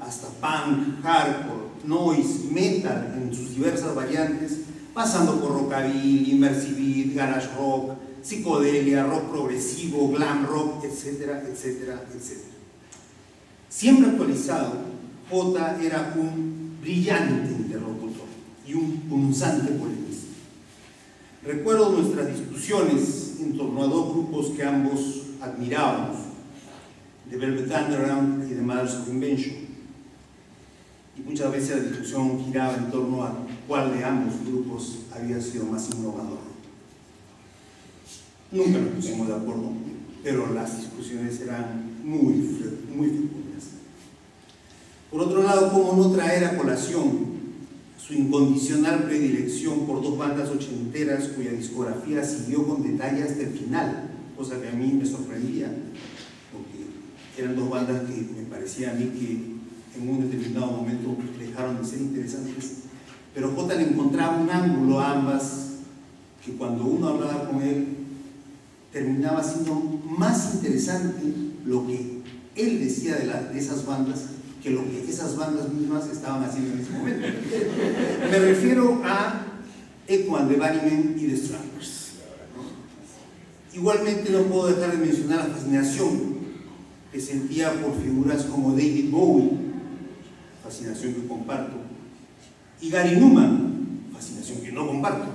hasta punk, hardcore, noise, metal en sus diversas variantes, pasando por rockabilly, immersive beat, garage rock, psicodelia, rock progresivo, glam rock, etcétera, etcétera, etcétera. Siempre actualizado, Jota era un brillante interlocutor y un punzante polemista. Recuerdo nuestras discusiones en torno a dos grupos que ambos admirábamos, The Velvet Underground y The Mothers of Invention. Y muchas veces la discusión giraba en torno a cuál de ambos grupos había sido más innovador. Nunca nos pusimos de acuerdo, pero las discusiones eran muy fecundas. Por otro lado, ¿cómo no traer a colación su incondicional predilección por dos bandas ochenteras cuya discografía siguió con detalle hasta el final, cosa que a mí me sorprendía, porque eran dos bandas que me parecía a mí que en un determinado momento dejaron de ser interesantes, pero Jota le encontraba un ángulo a ambas que cuando uno hablaba con él terminaba siendo más interesante lo que él decía de esas bandas que lo que esas bandas mismas estaban haciendo en ese momento. Me refiero a Echo and the Bunnymen y The Stranglers. Igualmente no puedo dejar de mencionar la fascinación que sentía por figuras como David Bowie, fascinación que comparto, y Gary Numan, fascinación que no comparto,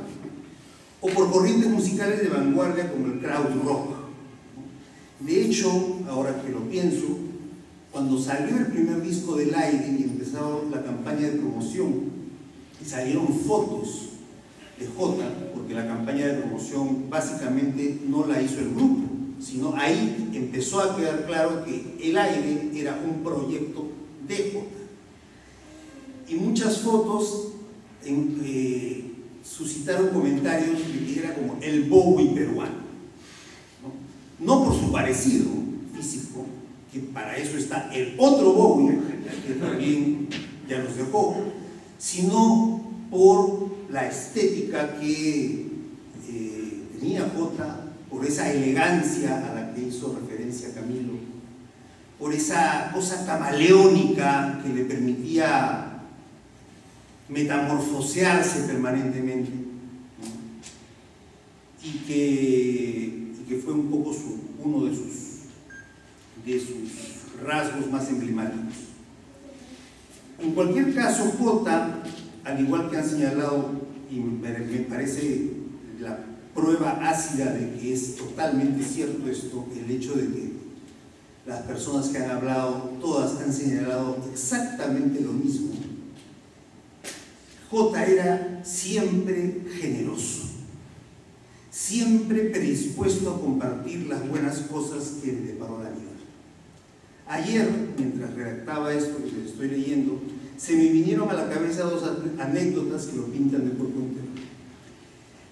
o por corrientes musicales de vanguardia como el crowd rock. De hecho, ahora que lo pienso, cuando salió el primer disco del aire y empezó la campaña de promoción y salieron fotos de Jota, porque la campaña de promoción básicamente no la hizo el grupo, sino ahí empezó a quedar claro que el aire era un proyecto de Jota. y muchas fotos suscitaron comentarios de que era como el Bowie peruano, no por su parecido físico, que para eso está el otro Bowie, que también ya nos dejó, sino por la estética que tenía Jota, por esa elegancia a la que hizo referencia Camilo, por esa cosa camaleónica que le permitía metamorfosearse permanentemente, ¿no? y que fue un poco uno de sus rasgos más emblemáticos. En cualquier caso, Jota, al igual que han señalado, y me parece la prueba ácida de que es totalmente cierto esto, el hecho de que las personas que han hablado, todas han señalado exactamente lo mismo. Jota era siempre generoso, siempre predispuesto a compartir las buenas cosas que le deparó la vida. Ayer, mientras redactaba esto que les estoy leyendo, se me vinieron a la cabeza dos anécdotas que lo pintan de cuerpo entero.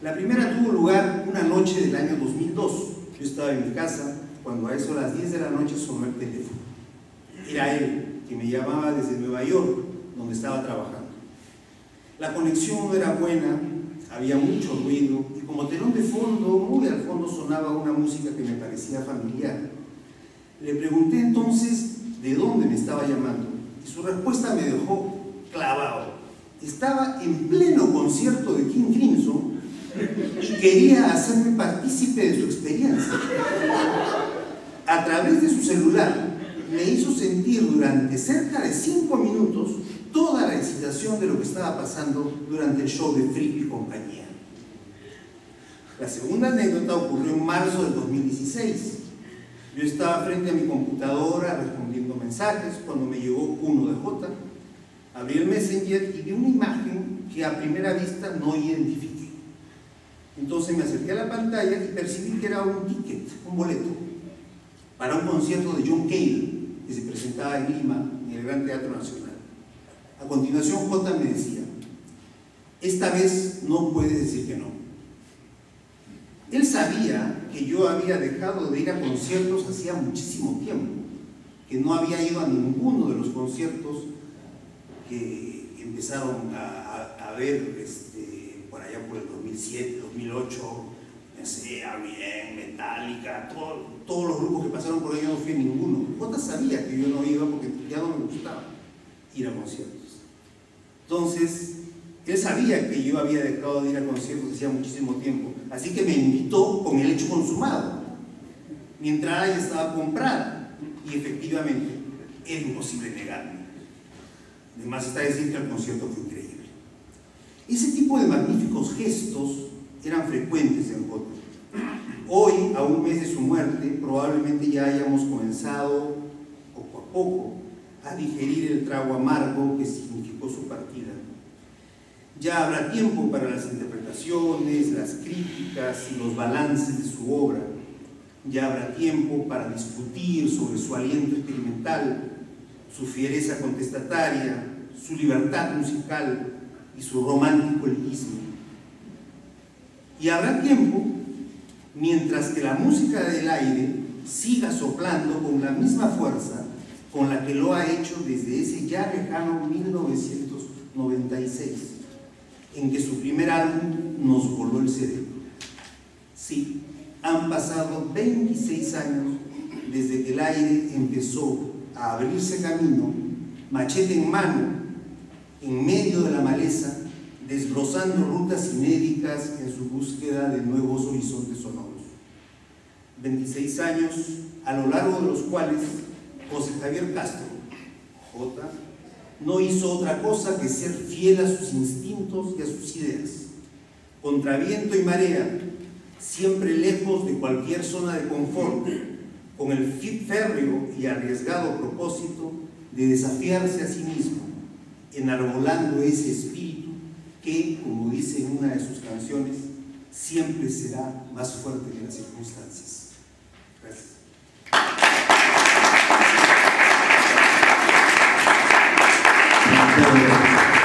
La primera tuvo lugar una noche del año 2002. Yo estaba en mi casa cuando a eso a las 10 de la noche sonó el teléfono. Era él, que me llamaba desde Nueva York, donde estaba trabajando. La conexión no era buena, había mucho ruido y como telón de fondo, muy al fondo sonaba una música que me parecía familiar. Le pregunté entonces de dónde me estaba llamando y su respuesta me dejó clavado. Estaba en pleno concierto de King Crimson y quería hacerme partícipe de su experiencia. A través de su celular me hizo sentir durante cerca de 5 minutos toda la excitación de lo que estaba pasando durante el show de Fripp y compañía. La segunda anécdota ocurrió en marzo del 2016. Yo estaba frente a mi computadora respondiendo mensajes cuando me llegó uno de Jota. Abrí el Messenger y vi una imagen que a primera vista no identifiqué. Entonces me acerqué a la pantalla y percibí que era un ticket, un boleto, para un concierto de John Cale que se presentaba en Lima, en el Gran Teatro Nacional. A continuación Jota me decía: esta vez no puedes decir que no. Él sabía que yo había dejado de ir a conciertos hacía muchísimo tiempo, que no había ido a ninguno de los conciertos que empezaron a ver por allá por el 2007, 2008, no sé, R.E.M., Metallica, todos los grupos que pasaron por ahí. Yo no fui a ninguno. Jota sabía que yo no iba porque ya no me gustaba ir a conciertos. Entonces, él sabía que yo había dejado de ir a conciertos hacía muchísimo tiempo, así que me invitó con el hecho consumado. Mi entrada ya estaba comprada y efectivamente era imposible negarme. Además está decir que el concierto fue increíble. Ese tipo de magníficos gestos eran frecuentes en Jota. Hoy, a un mes de su muerte, probablemente ya hayamos comenzado poco a poco a digerir el trago amargo que significó su partida. Ya habrá tiempo para las interpretaciones, las críticas y los balances de su obra. Ya habrá tiempo para discutir sobre su aliento experimental, su fiereza contestataria, su libertad musical y su romántico elitismo. Y habrá tiempo mientras que la música del aire siga soplando con la misma fuerza con la que lo ha hecho desde ese ya lejano 1996, en que su primer álbum nos voló el cerebro. Sí, han pasado 26 años desde que el aire empezó a abrirse camino, machete en mano, en medio de la maleza, desbrozando rutas inéditas en su búsqueda de nuevos horizontes sonoros. 26 años a lo largo de los cuales José Javier Castro, Jota, no hizo otra cosa que ser fiel a sus instintos y a sus ideas, contra viento y marea, siempre lejos de cualquier zona de confort, con el férreo y arriesgado propósito de desafiarse a sí mismo, enarbolando ese espíritu que, como dice en una de sus canciones, siempre será más fuerte que las circunstancias. Gracias. Gracias.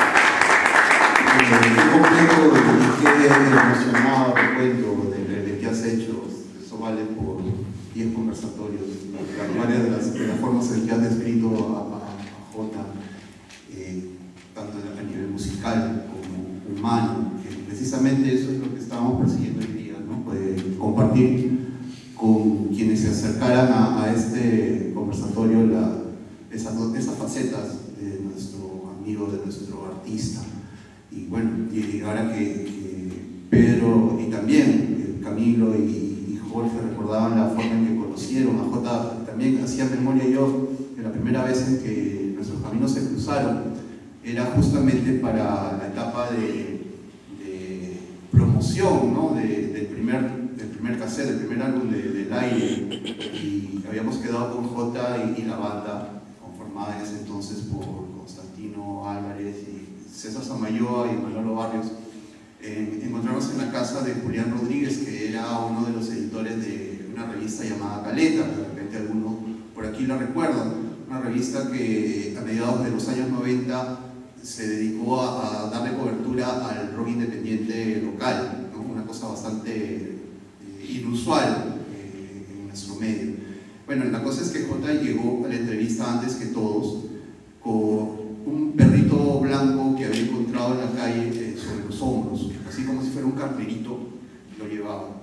qué completo y qué emocionado te cuento de qué has hecho. Eso vale por 10 conversatorios. Varias de las formas en que has descrito a Jota, tanto a nivel musical como humano, que precisamente eso es lo que estábamos persiguiendo hoy día, ¿no? Compartir con quienes se acercaran a este conversatorio esas facetas de nuestro amigo, de nuestro artista. Y bueno, y ahora que Pedro y también Camilo y Jorge recordaban la forma en que conocieron a Jota, también hacía memoria yo de la primera vez en que nuestros caminos se cruzaron, era justamente para la etapa de promoción, ¿no? del primer cassette, del primer álbum del aire, y habíamos quedado con Jota y la banda, conformada en ese entonces por Constantino Álvarez y César Samayoa y Manolo Barrios, encontrarnos en la casa de Julián Rodríguez, que era uno de los editores de una revista llamada Caleta. De repente algunos por aquí la recuerdan, una revista que a mediados de los años 90 se dedicó a darle cobertura al rock independiente local, ¿no? Una cosa bastante inusual en nuestro medio. Bueno, la cosa es que Jota llegó a la entrevista antes que todos con un perrito blanco que había encontrado en la calle sobre los hombros, así como si fuera un carnerito, lo llevaba.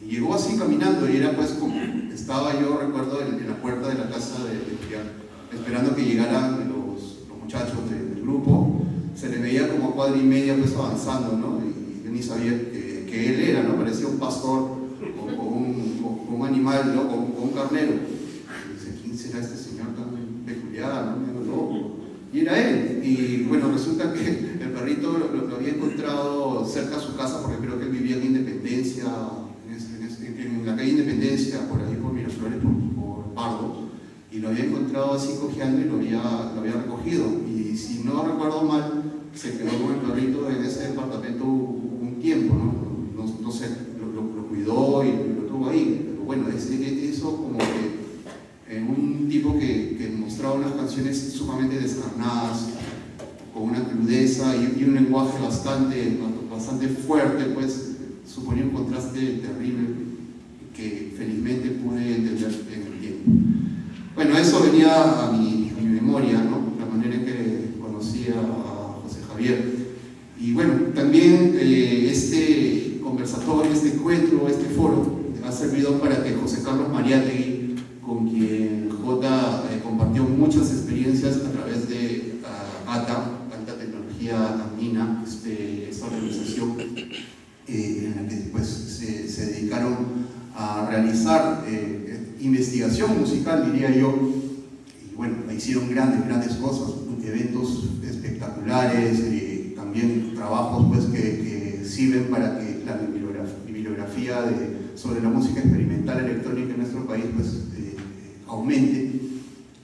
Y llegó así caminando y era pues como, estaba yo recuerdo en la puerta de la casa de Julián, esperando que llegaran los muchachos del grupo. Se le veía como a cuadra y media pues avanzando, ¿no? Y yo ni sabía que él era, ¿no? Parecía un pastor con un animal, ¿no? Con un carnero. Y dice, ¿quién será este señor tan peculiar, ¿no? Medio loco. Y era él. Y bueno, resulta que el perrito lo había encontrado cerca de su casa, porque creo que él vivía en Independencia, en la calle Independencia, por ahí por Miraflores, por Pardo, y lo había encontrado así cojeando y lo había recogido. Y si no recuerdo mal, se quedó con el perrito en ese departamento un tiempo, no sé, lo cuidó y lo tuvo ahí. Pero bueno, eso como que un tipo que mostraba unas canciones sumamente descarnadas, con una crudeza y un lenguaje bastante fuerte, pues suponía un contraste terrible que felizmente pude entender en el tiempo. Bueno, eso venía a mi memoria, ¿no? La manera en que conocí a José Javier. Y bueno, también este conversatorio, este encuentro, este foro ha servido para que José Carlos Mariátegui, con quien Jota compartió muchas experiencias a través de ATA, Alta Tecnología Andina, esta organización en la que pues, se dedicaron a realizar investigación musical, diría yo, y bueno, hicieron grandes cosas, eventos espectaculares, también trabajos pues, que sirven para que la bibliografía sobre la música experimental electrónica en nuestro país pues, aumente.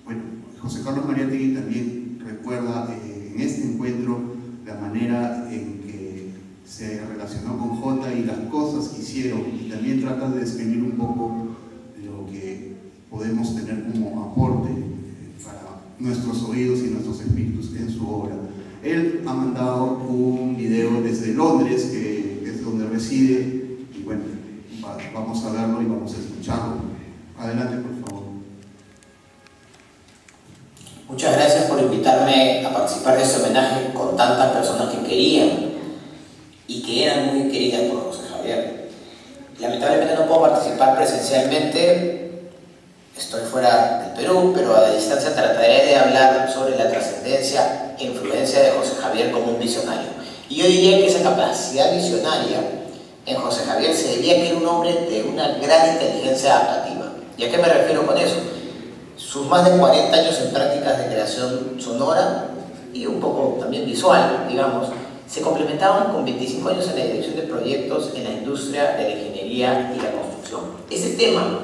Bueno, José Carlos Mariátegui también recuerda en este encuentro la manera en que se relacionó con Jota y las cosas que hicieron, y también trata de describir un poco lo que podemos tener como aporte para nuestros oídos y nuestros espíritus en su obra. Él ha mandado un video desde Londres, que es donde reside, y bueno, vamos a verlo y vamos a escucharlo. Adelante, por favor. Muchas gracias por invitarme a participar de este homenaje con tantas personas que querían y que eran muy queridas por José Javier. Lamentablemente no puedo participar presencialmente, estoy fuera del Perú, pero a la distancia trataré de hablar sobre la trascendencia e influencia de José Javier como un visionario. Y yo diría que esa capacidad visionaria en José Javier se debía que era un hombre de una gran inteligencia adaptativa. ¿Y a qué me refiero con eso? Sus más de 40 años en prácticas de creación sonora y un poco también visual, digamos, se complementaban con 25 años en la dirección de proyectos en la industria de la ingeniería y la construcción. Ese tema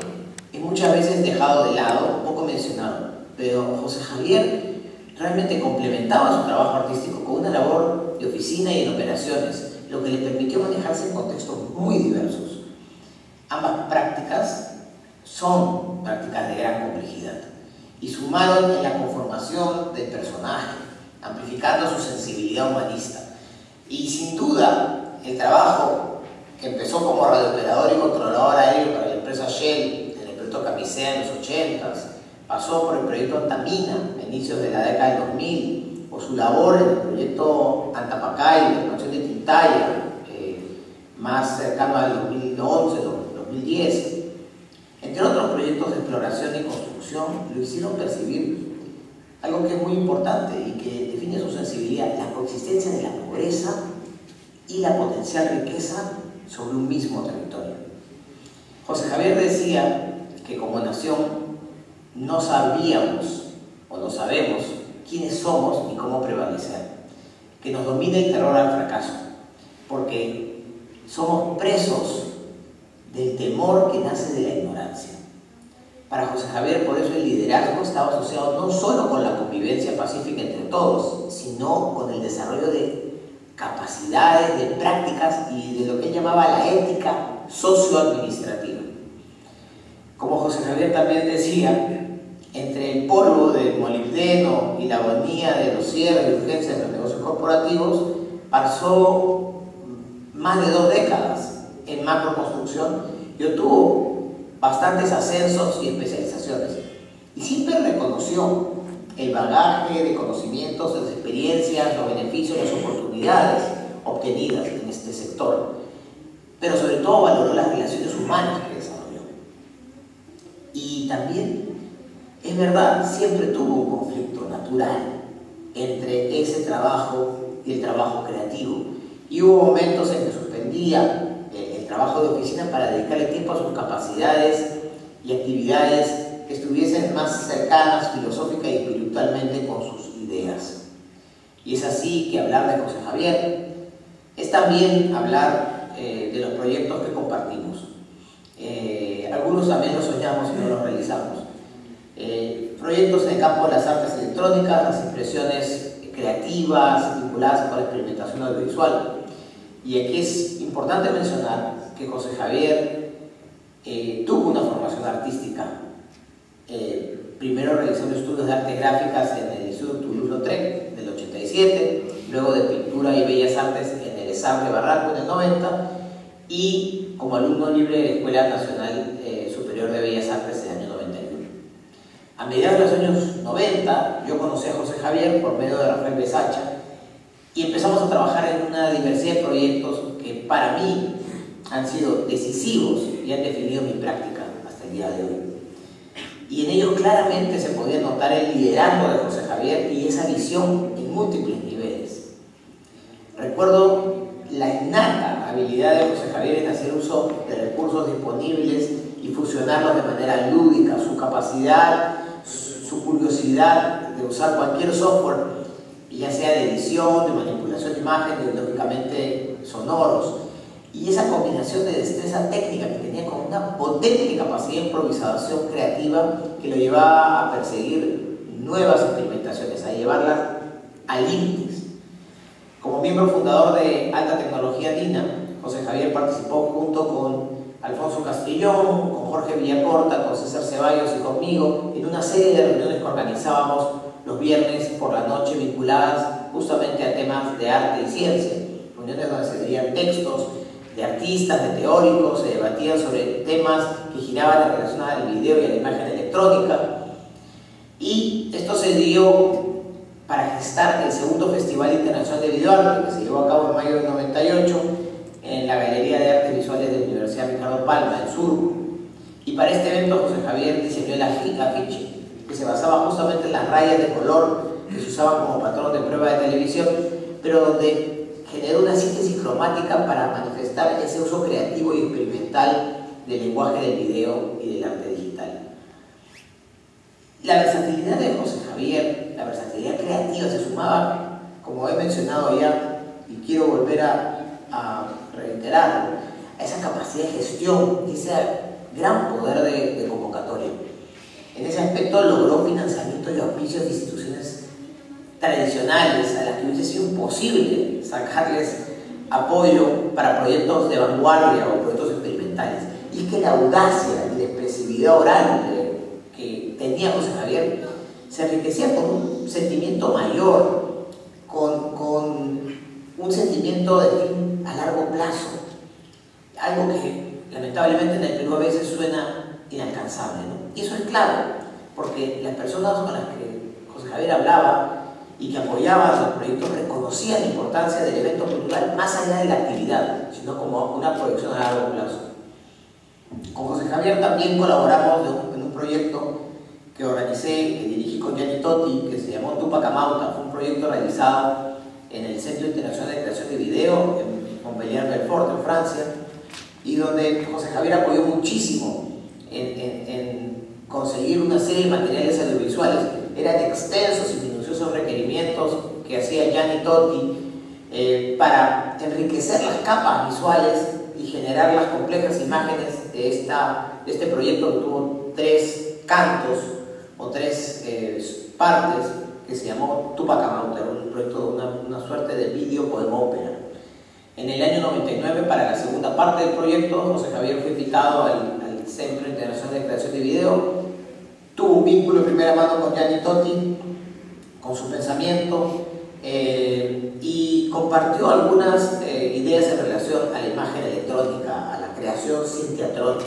es muchas veces dejado de lado, poco mencionado, pero José Javier realmente complementaba su trabajo artístico con una labor de oficina y en operaciones, lo que le permitió manejarse en contextos muy diversos. Ambas prácticas son prácticas de gran complejidad y sumaron en la conformación del personaje, amplificando su sensibilidad humanista. Y sin duda, el trabajo que empezó como radiooperador y controlador aéreo para la empresa Shell en el proyecto Camisea en los 80s, pasó por el proyecto Antamina a inicios de la década del 2000, o su labor en el proyecto Antapacay, la expansión de Tintaya, más cercano al 2011-2010, entre otros proyectos de exploración y construcción, lo hicieron percibir algo que es muy importante y que define su sensibilidad: la coexistencia de la pobreza y la potencial riqueza sobre un mismo territorio. José Javier decía que como nación no sabíamos o no sabemos quiénes somos ni cómo prevalecer, que nos domina el terror al fracaso, porque somos presos del temor que nace de la ignorancia. Para José Javier, por eso el liderazgo estaba asociado no solo con la convivencia pacífica entre todos, sino con el desarrollo de capacidades, de prácticas y de lo que él llamaba la ética socioadministrativa. Como José Javier también decía, entre el polvo del molibdeno y la agonía de los cierres y urgencias de los negocios corporativos, pasó más de 2 décadas en macroconstrucción y obtuvo bastantes ascensos y especializaciones. Y siempre reconoció el bagaje de conocimientos, de las experiencias, los beneficios, las oportunidades obtenidas en este sector. Pero sobre todo valoró las relaciones humanas que desarrolló. Y también, es verdad, siempre tuvo un conflicto natural entre ese trabajo y el trabajo creativo. Y hubo momentos en que suspendía el trabajo de oficina para dedicarle tiempo a sus capacidades y actividades que estuviesen más cercanas filosófica y espiritualmente con sus ideas. Y es así que hablar de José Javier es también hablar de los proyectos que compartimos. Algunos también los soñamos y no los realizamos. Proyectos en el campo de las artes electrónicas, las impresiones creativas vinculadas con la experimentación audiovisual. Y aquí es importante mencionar que José Javier tuvo una formación artística, primero realizando estudios de artes gráficas en el Instituto Toulouse-Lautrec del 87, luego de pintura y bellas artes en el ESAM de Barranco en el 90 y como alumno libre de la Escuela Nacional Superior de Bellas Artes en el año 91. A mediados de los años 90 yo conocí a José Javier por medio de Rafael Besacha y empezamos a trabajar en una diversidad de proyectos que para mí han sido decisivos y han definido mi práctica hasta el día de hoy. Y en ellos claramente se podía notar el liderazgo de José Javier y esa visión en múltiples niveles. Recuerdo la innata habilidad de José Javier en hacer uso de recursos disponibles y fusionarlos de manera lúdica, su capacidad, su curiosidad de usar cualquier software, ya sea de edición, de manipulación de imágenes, lógicamente sonoros, y esa combinación de destreza técnica que tenía con una potente capacidad de improvisación creativa que lo llevaba a perseguir nuevas experimentaciones, a llevarlas a límites. Como miembro fundador de Alta Tecnología DINA, José Javier participó junto con Alfonso Castillón, con Jorge Villacorta, con César Ceballos y conmigo en una serie de reuniones que organizábamos los viernes por la noche vinculadas justamente a temas de arte y ciencia. Reuniones donde se leían textos de artistas, de teóricos, se debatían sobre temas que giraban en relación al video y a la imagen electrónica. Y esto se dio para gestar el segundo Festival Internacional de Videoarte que se llevó a cabo en mayo del 98 en la Galería de Artes Visuales de la Universidad Ricardo Palma, en Surco. Y para este evento José Javier diseñó el afiche, que se basaba justamente en las rayas de color que se usaban como patrón de prueba de televisión, pero donde generó una síntesis cromática para manifestar ese uso creativo y experimental del lenguaje del video y del arte digital. La versatilidad de José Javier, la versatilidad creativa se sumaba, como he mencionado ya, y quiero volver a reiterarlo, a esa capacidad de gestión, ese gran poder de convocatoria. En ese aspecto logró financiamiento y auspicios de instituciones tradicionales a las que hubiese sido imposible sacarles apoyo para proyectos de vanguardia o proyectos experimentales. Y es que la audacia y la expresividad oral que tenía José Javier se enriquecía con un sentimiento mayor, con un sentimiento lamentablemente en el Perú a veces suena inalcanzable, ¿no? Y eso es claro, porque las personas con las que José Javier hablaba y que apoyaban los proyectos reconocían la importancia del evento cultural más allá de la actividad, sino como una proyección a largo plazo. Con José Javier también colaboramos en un proyecto que organicé, que dirigí con Gianni Totti, que se llamó Tupac Amauta. Fue un proyecto realizado en el Centro Internacional de Creación de Video, en Montpellier-Belfort, en Francia, y donde José Javier apoyó muchísimo en conseguir una serie de materiales audiovisuales. Eran extensos y minuciosos requerimientos que hacía Gianni Totti para enriquecer las capas visuales y generar las complejas imágenes de este proyecto, que tuvo 3 cantos o 3 partes, que se llamó Tupac Amauta, un proyecto, una suerte de video poema ópera. En el año 99, para la segunda parte del proyecto, José Javier fue invitado al Centro Internacional de Creación de Video, tuvo un vínculo de primera mano con Gianni Totti, con su pensamiento, y compartió algunas ideas en relación a la imagen electrónica, a la creación sinteatrónica.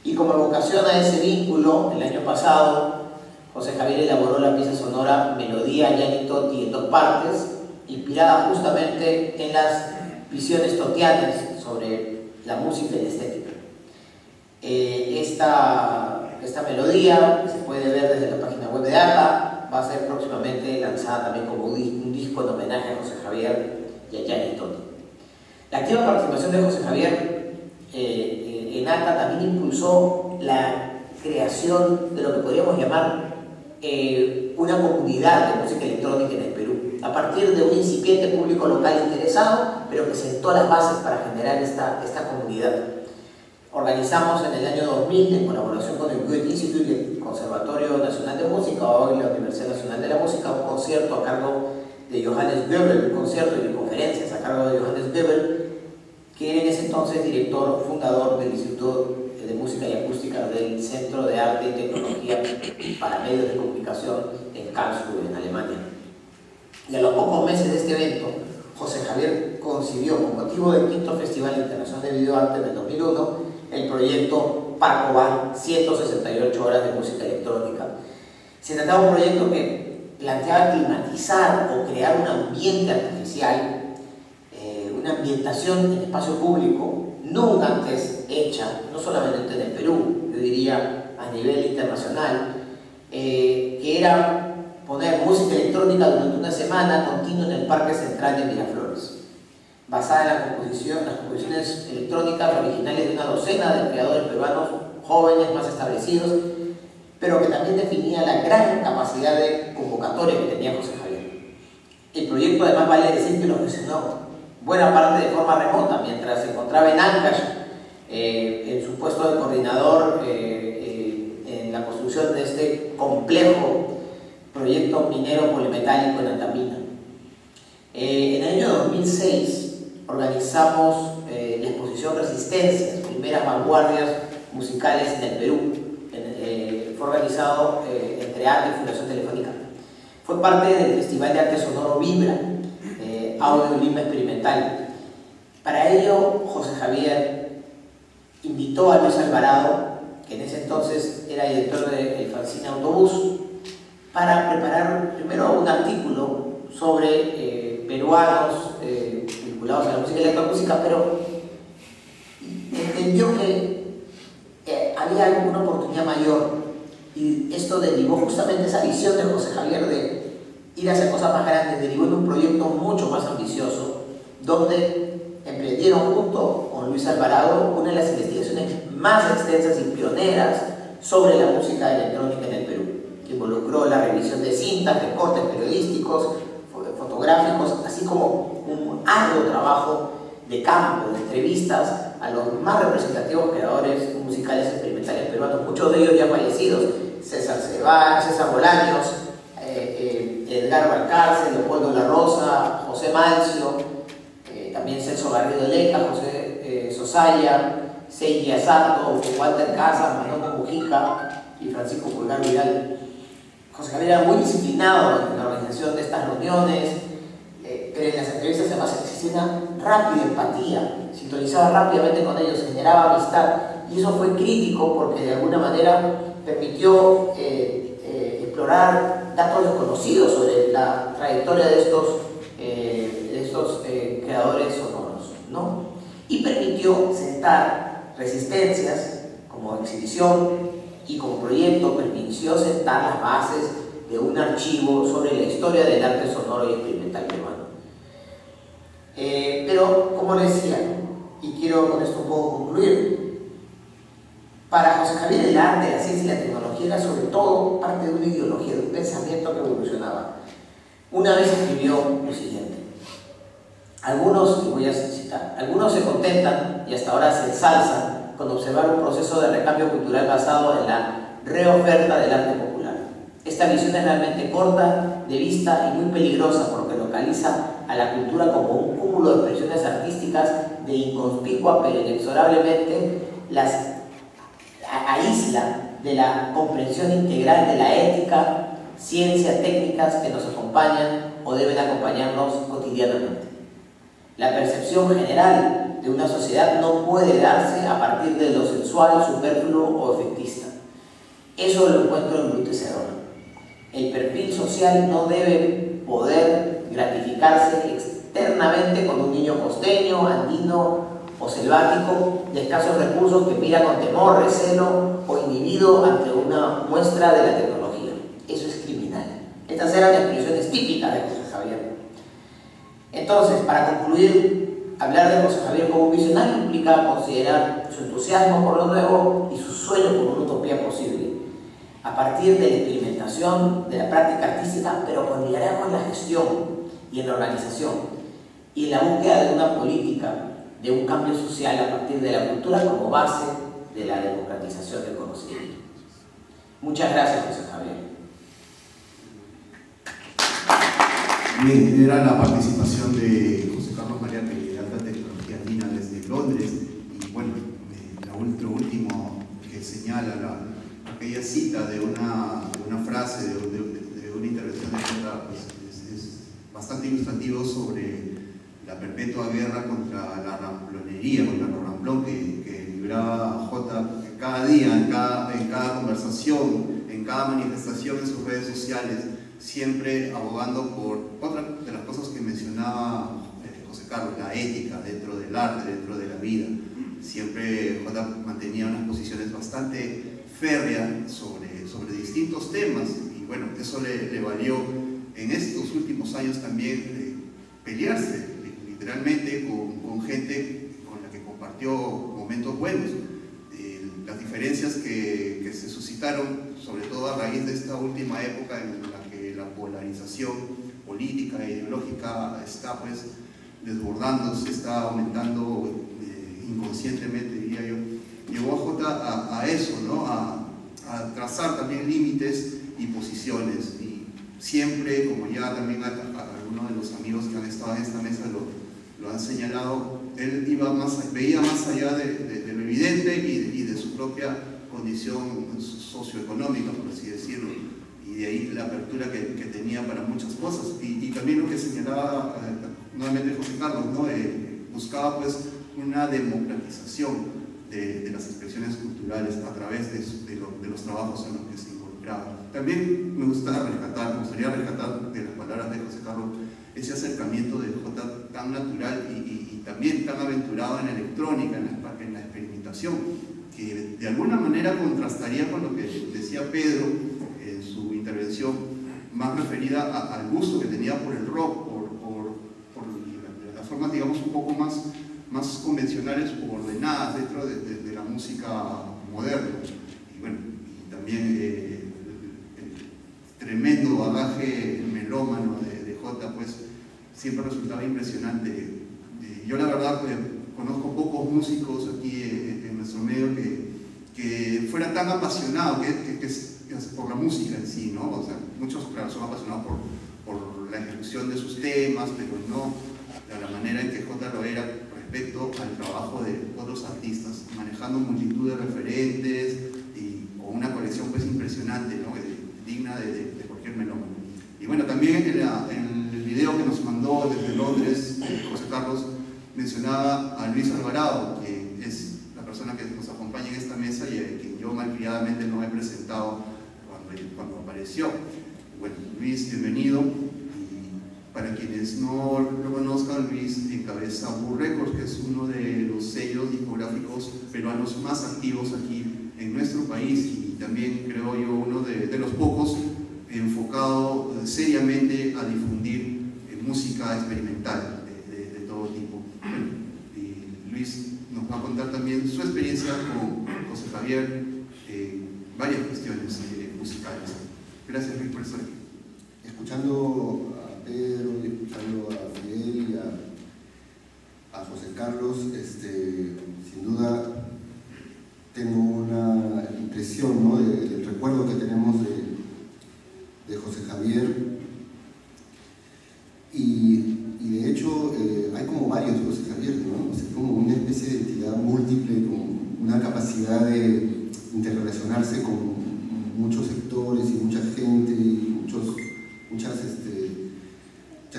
Y como evocación a ese vínculo, el año pasado, José Javier elaboró la pieza sonora Melodía Gianni Totti en 2 partes, inspirada justamente en las visiones totianas sobre la música y la estética. Esta melodía, que se puede ver desde la página web de ATA, va a ser próximamente lanzada también como un disco en homenaje a José Javier y a Gianni Totti. La activa participación de José Javier en ATA también impulsó la creación de lo que podríamos llamar una comunidad de música electrónica en el Perú, a partir de un incipiente público local interesado, pero que sentó las bases para generar esta comunidad. Organizamos en el año 2000, en colaboración con el Goethe Institute y el Conservatorio Nacional de Música, hoy la Universidad Nacional de la Música, un concierto a cargo de Johannes Goebel, un concierto y conferencias a cargo de Johannes Goebel, que era en ese entonces director fundador del Instituto de Música y Acústica del Centro de Arte y Tecnología para Medios de Comunicación en Karlsruhe, en Alemania. Y a los pocos meses de este evento, José Javier concibió, con motivo del quinto Festival Internacional de Videoarte del 2001, el proyecto Parkoban, 168 horas de música electrónica. Se trataba de un proyecto que planteaba climatizar o crear un ambiente artificial, una ambientación en espacio público, nunca antes hecha, no solamente en el Perú, yo diría a nivel internacional, que era poner música electrónica durante una semana continua en el Parque Central de Miraflores, basada en las composiciones electrónicas originales de una docena de creadores peruanos jóvenes, más establecidos, pero que también definía la gran capacidad de convocatoria que tenía José Javier. El proyecto, además, vale decir que lo gestionó buena parte de forma remota, mientras se encontraba en Ancash, en su puesto de coordinador en la construcción de este complejo proyecto minero polimetálico en Antamina. En el año 2006 organizamos la exposición Resistencias, primeras vanguardias musicales en el Perú. Fue organizado entre ATA y Fundación Telefónica. Fue parte del Festival de Arte Sonoro Vibra, Audio Lima Experimental. Para ello, José Javier invitó a Luis Alvarado, que en ese entonces era director del fanzine Autobús, para preparar primero un artículo sobre peruanos vinculados a la música y la electroacústica, pero entendió que había una oportunidad mayor, y esto derivó justamente esa visión de José Javier de ir a hacer cosas más grandes, derivó en un proyecto mucho más ambicioso, donde emprendieron junto con Luis Alvarado una de las investigaciones más extensas y pioneras sobre la música electrónica en el Perú, que involucró la revisión de cintas, de cortes periodísticos, fotográficos, así como un arduo trabajo de campo, de entrevistas a los más representativos creadores musicales experimentales peruanos, muchos de ellos ya fallecidos: César Bolaños, Edgar Valcárcel, Leopoldo La Rosa, José Mancio, también Celso Garrido Leca, José Sosaya, Seiji Asato, Walter Casas, Manolo Mujica y Francisco Pulgar Vidal. José Javier era muy disciplinado en la organización de estas reuniones, pero en las entrevistas además existía una rápida empatía. Si sintonizaba rápidamente con ellos, generaba amistad, y eso fue crítico porque de alguna manera permitió explorar datos desconocidos sobre la trayectoria de estos creadores sonoros, ¿no? Y permitió sentar resistencias como exhibición y como proyecto, permitió sentar las bases de un archivo sobre la historia del arte sonoro y experimental peruano. Pero, como les decía, y quiero con esto un poco concluir, para José Javier el arte, la ciencia y la tecnología era sobre todo parte de una ideología, de un pensamiento que evolucionaba. Una vez escribió lo siguiente: algunos, y voy a citar, algunos se contentan y hasta ahora se ensalzan con observar un proceso de recambio cultural basado en la reoferta del arte popular. Esta visión es realmente corta de vista y muy peligrosa porque localiza a la cultura como un cúmulo de expresiones artísticas de inconspicua pero inexorablemente las aísla de la comprensión integral de la ética, ciencia, técnicas que nos acompañan o deben acompañarnos cotidianamente. La percepción general de una sociedad no puede darse a partir de lo sensual, superfluo o efectista. Eso lo encuentro en Bruto y Cerrona. El perfil social no debe poder gratificarse externamente con un niño costeño, andino o selvático de escasos recursos que mira con temor, recelo o inhibido ante una muestra de la tecnología. Eso es criminal. Estas eran expresiones típicas de José Javier. Entonces, para concluir, hablar de José Javier como un visionario implica considerar su entusiasmo por lo nuevo y su sueño por una utopía posible, a partir de la experimentación, de la práctica artística, pero con liderazgo en la gestión y en la organización, y en la búsqueda de una política, de un cambio social a partir de la cultura como base de la democratización del conocimiento. Muchas gracias, José Javier. Bien, era la participación de José Carlos María, de Alta Tecnología Andina desde Londres, y bueno, lo último que señala aquella cita de una frase, de una intervención de Jota, pues, es bastante ilustrativo sobre la perpetua guerra contra la ramplonería, contra el ramplón que libraba Jota cada día, en cada conversación, en cada manifestación en sus redes sociales, siempre abogando por otra de las cosas que mencionaba José Carlos, la ética dentro del arte, dentro de la vida. Siempre Jota mantenía unas posiciones bastante férreas sobre distintos temas, y bueno, eso le valió en estos últimos años también pelearse literalmente con gente con la que compartió momentos buenos. Las diferencias que se suscitaron, sobre todo a raíz de esta última época en la que la polarización política e ideológica está pues desbordándose, está aumentando inconscientemente, diría yo, llevó a Jota a eso, ¿no? A trazar también límites y posiciones, y siempre, como ya también algunos de los amigos que han estado en esta mesa lo han señalado, él veía más allá de lo evidente y de su propia condición socioeconómica, por así decirlo, y de ahí la apertura que tenía para muchas cosas, y también lo que señalaba nuevamente José Carlos, ¿no? Buscaba pues una democratización de las expresiones culturales a través de los trabajos en los que se involucraba. También me gustaría rescatar de las palabras de José Carlos ese acercamiento de Jota tan natural y también tan aventurado en la electrónica, en la experimentación, que de alguna manera contrastaría con lo que decía Pedro en su intervención, más referida al gusto que tenía por el rock, por las formas, digamos, un poco más convencionales o ordenadas dentro de la música moderna. Y bueno, y también el tremendo bagaje melómano de Jota, pues siempre resultaba impresionante. Yo la verdad conozco pocos músicos aquí en nuestro medio que fueran tan apasionados por la música en sí, ¿no? O sea, muchos, claro, son apasionados por la ejecución de sus temas, pero no de la manera en que Jota lo era respecto al trabajo de otros artistas, manejando multitud de referentes y con una colección pues impresionante, ¿no? Digna de cualquier melómano. Y bueno, también en el video que nos mandó desde Londres José Carlos, mencionaba a Luis Alvarado, que es la persona que nos acompaña en esta mesa y a quien yo malcriadamente no he presentado cuando apareció. Bueno, Luis, bienvenido. Y para quienes no lo conozcan, Luis encabeza Bull Records, que es uno de los sellos discográficos peruanos más activos aquí en nuestro país y también, creo yo, uno de los pocos enfocado seriamente a difundir música experimental de todo tipo. Bueno, y Luis nos va a contar también su experiencia con José Javier en varias cuestiones musicales. Gracias, Luis, por estar aquí. Escuchando a Pedro, escuchando a Fidel y a José Carlos, sin duda tengo una impresión, ¿no?, del recuerdo que tenemos de José Javier. Y de hecho hay como varios José Javier, ¿no? O sea, como una especie de entidad múltiple, con una capacidad de interrelacionarse con muchos sectores y mucha gente, y mucha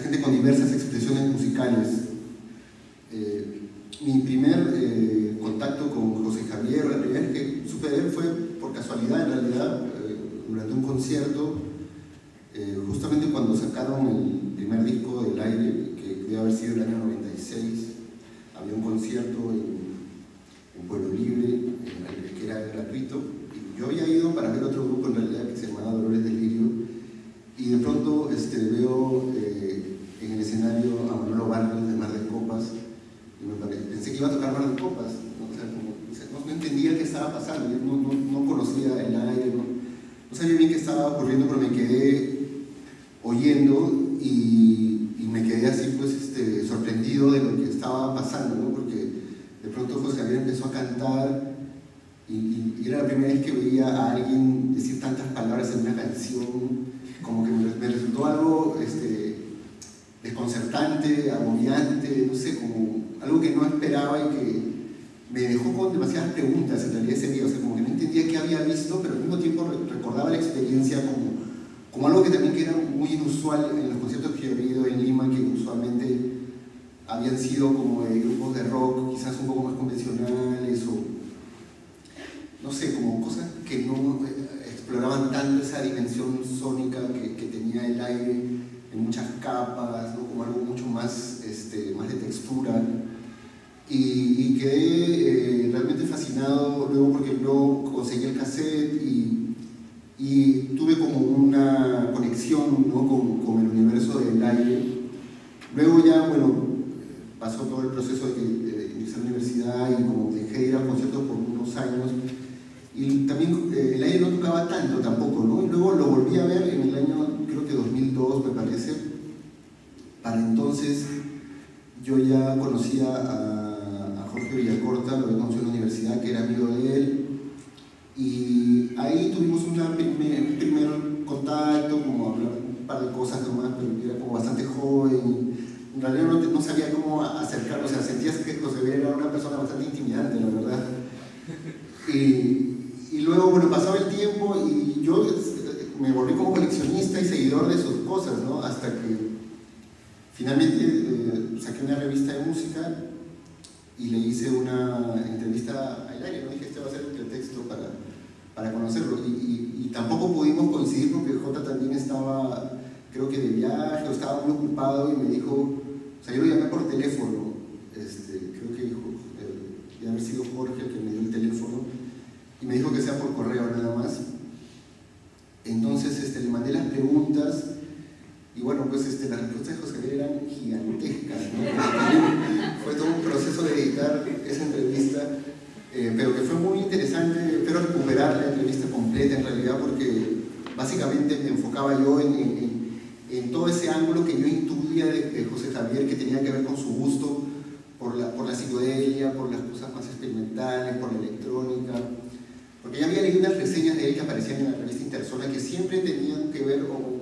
gente con diversas expresiones musicales. Mi primer contacto con José Javier, la primera vez que supe de él fue por casualidad, en realidad, durante un concierto, justamente cuando sacaron el primer disco del Aire, que debe haber sido el año 96, había un concierto en Pueblo Libre, que era gratuito, y yo había ido para ver otro grupo en realidad que se llamaba Dolores del Lirio, y de pronto veo en el escenario a Manolo Barrios de Mar de Copas, y pensé que iba a tocar Mar de Copas, ¿no? O sea, no entendía qué estaba pasando, yo no conocía el Aire, no sabía bien qué estaba ocurriendo, pero me quedé oyendo y me quedé así pues sorprendido de lo que estaba pasando, ¿no? Porque de pronto José Javier empezó a cantar y era la primera vez que veía a alguien decir tantas palabras en una canción, como que me resultó algo desconcertante, agobiante, no sé, como algo que no esperaba y que me dejó con demasiadas preguntas en realidad ese día, o sea, como que no entendía qué había visto, pero al mismo tiempo recordaba la experiencia como algo que también era muy inusual en los conciertos que yo había ido en Lima, que usualmente habían sido como de grupos de rock, quizás un poco más convencionales, o no sé, como cosas que no exploraban tanto esa dimensión sónica que tenía el Aire en muchas capas, ¿no? Como algo mucho más, más de textura. Y quedé realmente fascinado luego porque luego conseguí el cassette y tuve como una conexión, ¿no?, con el universo del Aire. Luego ya, bueno, pasó todo el proceso de ingresar a la universidad y como dejé de ir a conciertos por unos años. Y también el Aire no tocaba tanto tampoco, ¿no? Y luego lo volví a ver en el año, creo que 2002 me parece. Para entonces yo ya conocía a Jorge Villacorta, lo había conocido en la universidad, que era amigo de él. Y ahí tuvimos un primer contacto, como hablar un par de cosas nomás, pero era como bastante joven. En realidad no sabía cómo acercarlo, o sea, sentías que José Javier era una persona bastante intimidante, la verdad. Y luego, bueno, pasaba el tiempo y yo me volví como coleccionista y seguidor de sus cosas, ¿no? Hasta que finalmente saqué una revista de música y le hice una entrevista al Aire, ¿no? Dije, este va a ser el pretexto para conocerlo. Y tampoco pudimos coincidir porque Jota también estaba, creo que de viaje, o estaba muy ocupado y me dijo, o sea, yo lo llamé por teléfono, creo que debe haber sido Jorge el que me dio el teléfono, y me dijo que sea por correo nada más. Entonces le mandé las preguntas y bueno, pues las respuestas de José Javier eran gigantescas, ¿no? Fue todo un proceso de editar esa entrevista, pero que fue muy interesante. Espero recuperar la entrevista completa en realidad, porque básicamente me enfocaba yo en todo ese ángulo que yo intuía de José Javier, que tenía que ver con su gusto por la psicodelia, por las cosas más experimentales, por la electrónica. Porque ya había leído unas reseñas de él que aparecían en la revista Interzona que siempre tenían que ver con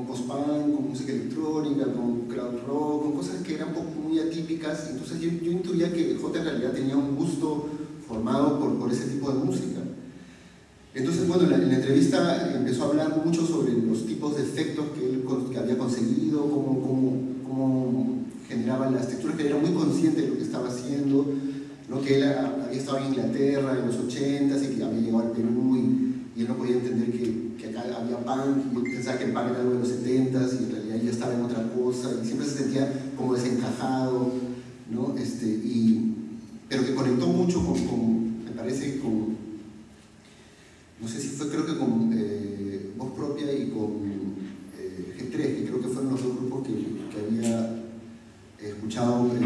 post-punk, con música electrónica, con crowd rock, con cosas que eran muy atípicas. Entonces yo intuía que J en realidad tenía un gusto formado por ese tipo de música. Entonces, bueno, en la entrevista empezó a hablar mucho sobre los tipos de efectos que él había conseguido, cómo generaba dominaba las texturas, que él era muy consciente de lo que estaba haciendo, ¿no? Que él había estado en Inglaterra en los 80s y que había llegado al Perú y él no podía entender que acá había punk, y él pensaba que el punk era algo de los 70s y en realidad él ya estaba en otra cosa y siempre se sentía como desencajado, ¿no? Pero que conectó mucho me parece, no sé si fue, creo que con Voz Propia y con G3, que creo que fueron los dos grupos que había escuchado de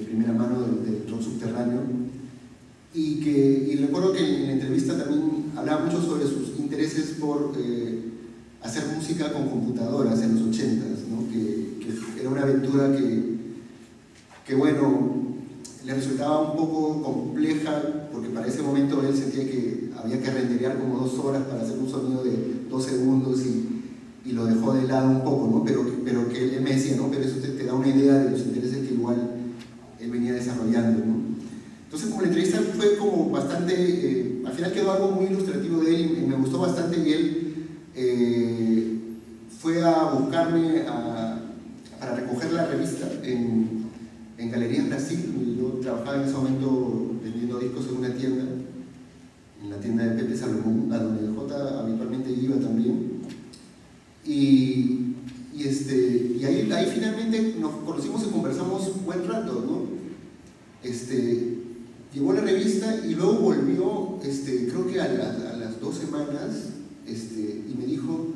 primera mano del rock subterráneo, y recuerdo que en la entrevista también hablaba mucho sobre sus intereses por hacer música con computadoras en los 80s, ¿no? que era una aventura que bueno, le resultaba un poco compleja, porque para ese momento él sentía que había que renderear como 2 horas para hacer un sonido de 2 segundos y lo dejó de lado un poco, ¿no? Pero que él me decía, ¿no? Pero eso te da una idea de los intereses que igual él venía desarrollando, ¿no? Entonces, como la entrevista fue como bastante, al final quedó algo muy ilustrativo de él y me gustó bastante, y él fue a buscarme para recoger la revista en Galerías Brasil. Yo trabajaba en ese momento vendiendo discos en una tienda, en la tienda de Pepe Salomón, a donde J habitualmente iba también. Y ahí finalmente nos conocimos y conversamos un buen rato, ¿no? Llegó la revista y luego volvió, creo que a las 2 semanas, y me dijo,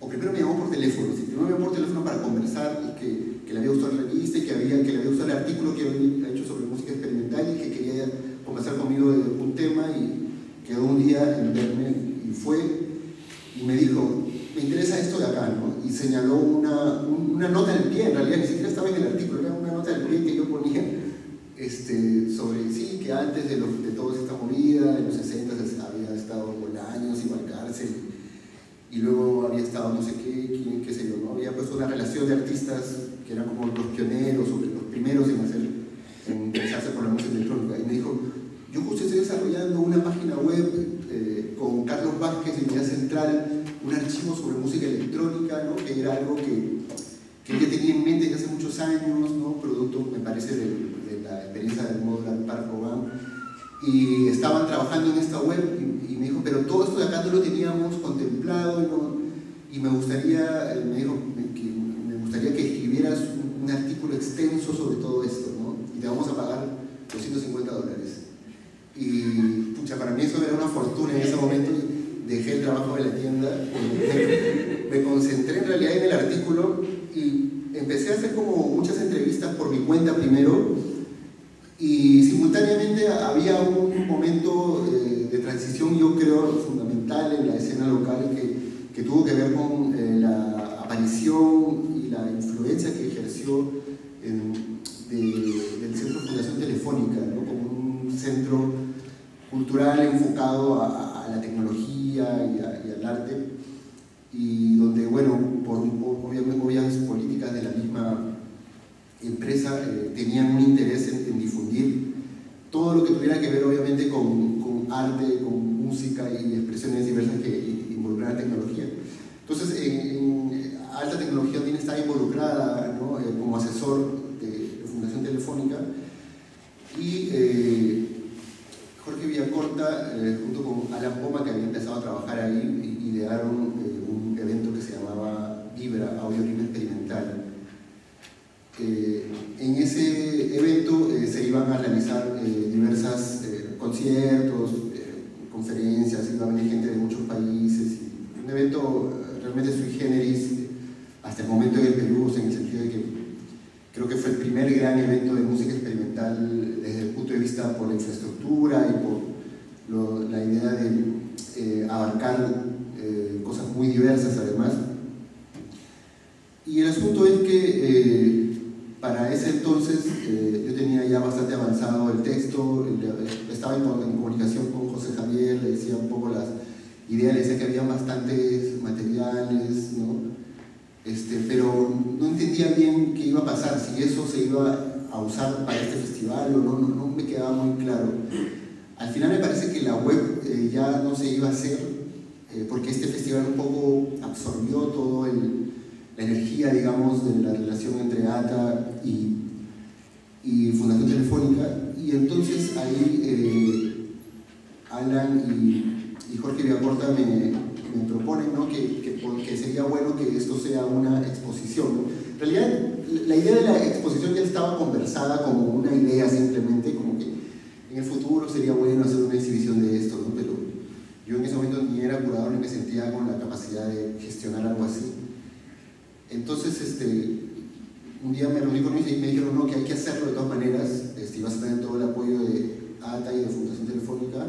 o primero me llamó por teléfono, para conversar, que le había gustado la revista y que le había gustado el artículo que había hecho sobre música experimental y que quería conversar conmigo de un tema, y quedó un día en verme y fue y me dijo, me interesa esto de acá, ¿no? Y señaló una nota del pie, en realidad ni siquiera estaba en el artículo, era una nota del pie que yo ponía sobre, sí, que antes de toda esta movida, en los 60 había estado Bolaños y Valcárcel, y luego había estado no sé qué sé yo, ¿no? Había puesto una relación de artistas que eran como los pioneros o los primeros en interesarse por la música electrónica, y me dijo, yo justo estoy desarrollando una página web con Carlos Vázquez en Idea Central, un archivo sobre música electrónica, ¿no? Que era algo que ella tenía en mente desde hace muchos años, ¿no? Producto, me parece, de la experiencia del Modern Park Robin, y estaban trabajando en esta web, y me dijo, pero todo esto de acá no lo teníamos contemplado, ¿no? Y me gustaría, me dijo, me gustaría que escribieras un artículo extenso sobre todo esto, ¿no? Y te vamos a pagar $250. Y pucha, para mí eso era una fortuna en ese momento. Dejé el trabajo de la tienda, me concentré en realidad en el artículo y empecé a hacer como muchas entrevistas por mi cuenta primero, y simultáneamente había un momento de transición, yo creo, fundamental en la escena local que tuvo que ver con la aparición y la influencia que ejerció del Centro Fundación Telefónica, ¿no? Como un centro cultural enfocado a la tecnología y al arte, y donde, bueno, por obvias políticas de la misma empresa, tenían un interés en difundir todo lo que tuviera que ver, obviamente, con arte, con música y expresiones diversas que involucraran tecnología. Entonces, en Alta Tecnología también está involucrada, ¿no? Como asesor de Fundación Telefónica, y Jorge Villacorta, junto con Alan Poma, que había empezado a trabajar ahí, idearon un evento que se llamaba Vibra, Audio Rima Experimental. En ese evento se iban a realizar diversas conciertos, conferencias, iba a venir gente de muchos países, un evento realmente sui generis hasta el momento en el Perú, en el sentido de que creo que fue el primer gran evento de música experimental desde el punto de vista por la infraestructura y por la idea de abarcar cosas muy diversas además. Y el asunto es que para ese entonces yo tenía ya bastante avanzado el texto, estaba en comunicación con José Javier, le decía un poco las ideas, le decía que había bastantes materiales, ¿no? Pero no entendía bien qué iba a pasar, si eso se iba a usar para este festival o no me quedaba muy claro. Al final me parece que la web ya no se iba a hacer, porque este festival un poco absorbió toda la energía estratégica, digamos, de la relación entre ATA y Fundación Telefónica, y entonces ahí Alan y Jorge Villacorta me proponen, ¿no?, que sería bueno que esto sea una exposición, ¿no? En realidad, la idea de la exposición ya estaba conversada como una idea simplemente, como que en el futuro sería bueno hacer una exhibición de esto, ¿no? Pero yo en ese momento ni era curador ni me sentía con la capacidad de gestionar algo así. Entonces, un día me reuní con ellos y me dijeron, no, que hay que hacerlo de todas maneras, y vas a tener todo el apoyo de ATA y de Fundación Telefónica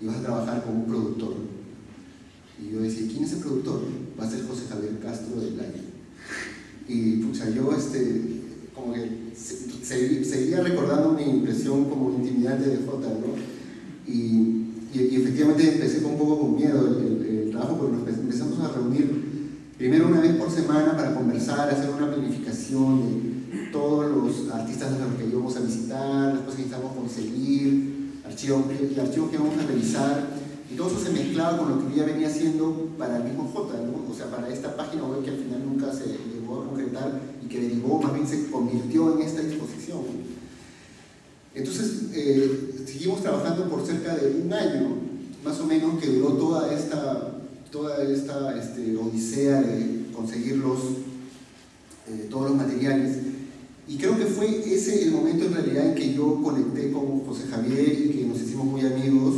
y vas a trabajar con un productor. Y yo decía, ¿quién es el productor? Va a ser José Javier Castro del Aire. Y pucha, yo como que seguía recordando mi impresión como intimidante de Jota, ¿no? Y efectivamente empecé un poco con miedo el trabajo, porque nos empezamos a reunir primero una vez por semana para conversar, hacer una planificación de todos los artistas a los que íbamos a visitar, las cosas que necesitábamos conseguir, archivos que íbamos a revisar, y todo eso se mezclaba con lo que yo ya venía haciendo para el mismo Jota, ¿no? O sea, para esta página web que al final nunca se llegó a concretar y que derivó, más bien se convirtió en esta exposición. Entonces, seguimos trabajando por cerca de un año, más o menos, que duró toda esta odisea de conseguir todos los materiales. Y creo que fue ese el momento en realidad en que yo conecté con José Javier y que nos hicimos muy amigos,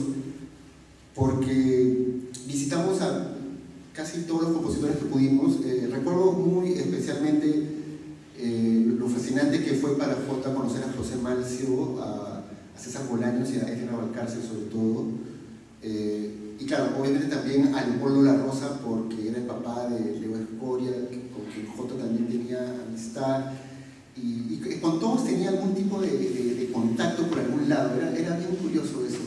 porque visitamos a casi todos los compositores que pudimos. Recuerdo muy especialmente lo fascinante que fue para Jota conocer a José Malcio, a César Bolaños y a Edgar Valcárcel sobre todo. Y claro, obviamente también a Leopoldo La Rosa, porque era el papá de Leo Escoria, con quien Jota también tenía amistad. Y con todos tenía algún tipo de contacto por algún lado. Era bien curioso eso.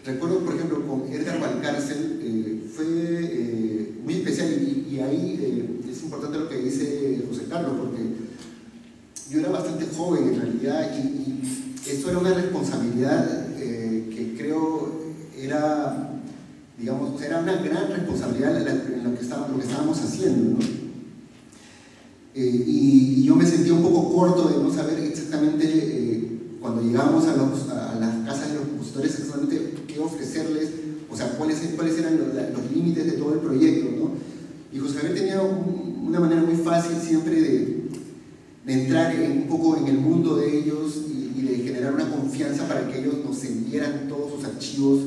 Recuerdo, por ejemplo, con Edgar Valcárcel, fue muy especial, y ahí es importante lo que dice José Carlos, porque yo era bastante joven en realidad, y esto era una responsabilidad que creo era, digamos, era una gran responsabilidad en lo que estábamos haciendo, ¿no? Y yo me sentía un poco corto de no saber exactamente, cuando llegábamos a las casas de los compositores, exactamente qué ofrecerles, o sea, cuáles eran los límites de todo el proyecto, ¿no? Y José Javier tenía una manera muy fácil siempre de entrar un poco en el mundo de ellos y de generar una confianza para que ellos nos enviaran todos sus archivos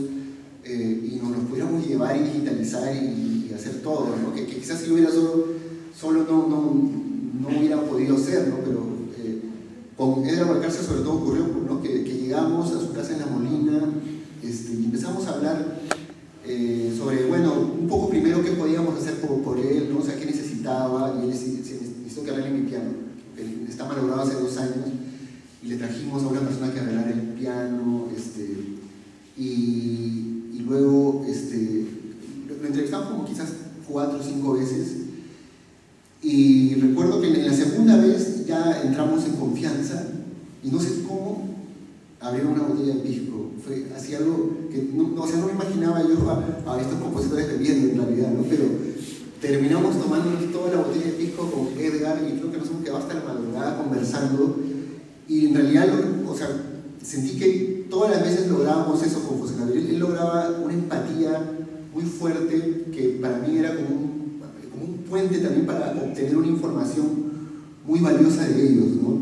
y nos los pudiéramos llevar y digitalizar y hacer todo, ¿no? Que quizás si yo hubiera solo no hubiera podido ser, ¿no? Pero con Edgar Valcárcel sobre todo ocurrió, ¿no? que llegamos a su casa en La Molina, y empezamos a hablar sobre, bueno, un poco primero qué podíamos hacer por él, ¿no? O sea, qué necesitaba, y él necesitó que arregle mi piano, que está malogrado hace 2 años, y le trajimos a una persona que arreglara el piano, y luego lo entrevistamos como quizás 4 o 5 veces, y recuerdo que en la segunda vez ya entramos en confianza, y no sé cómo abrieron una botella de pisco. Fue así algo que no me imaginaba yo a estos compositores bebiendo en realidad, ¿no? Pero terminamos tomándonos toda la botella de pisco con Edgar, y creo que nos hemos quedado hasta la madrugada conversando, y en realidad, o sea, sentí que todas las veces lográbamos eso con José Javier. Él lograba una empatía muy fuerte que para mí era como un puente también para obtener una información muy valiosa de ellos, ¿no?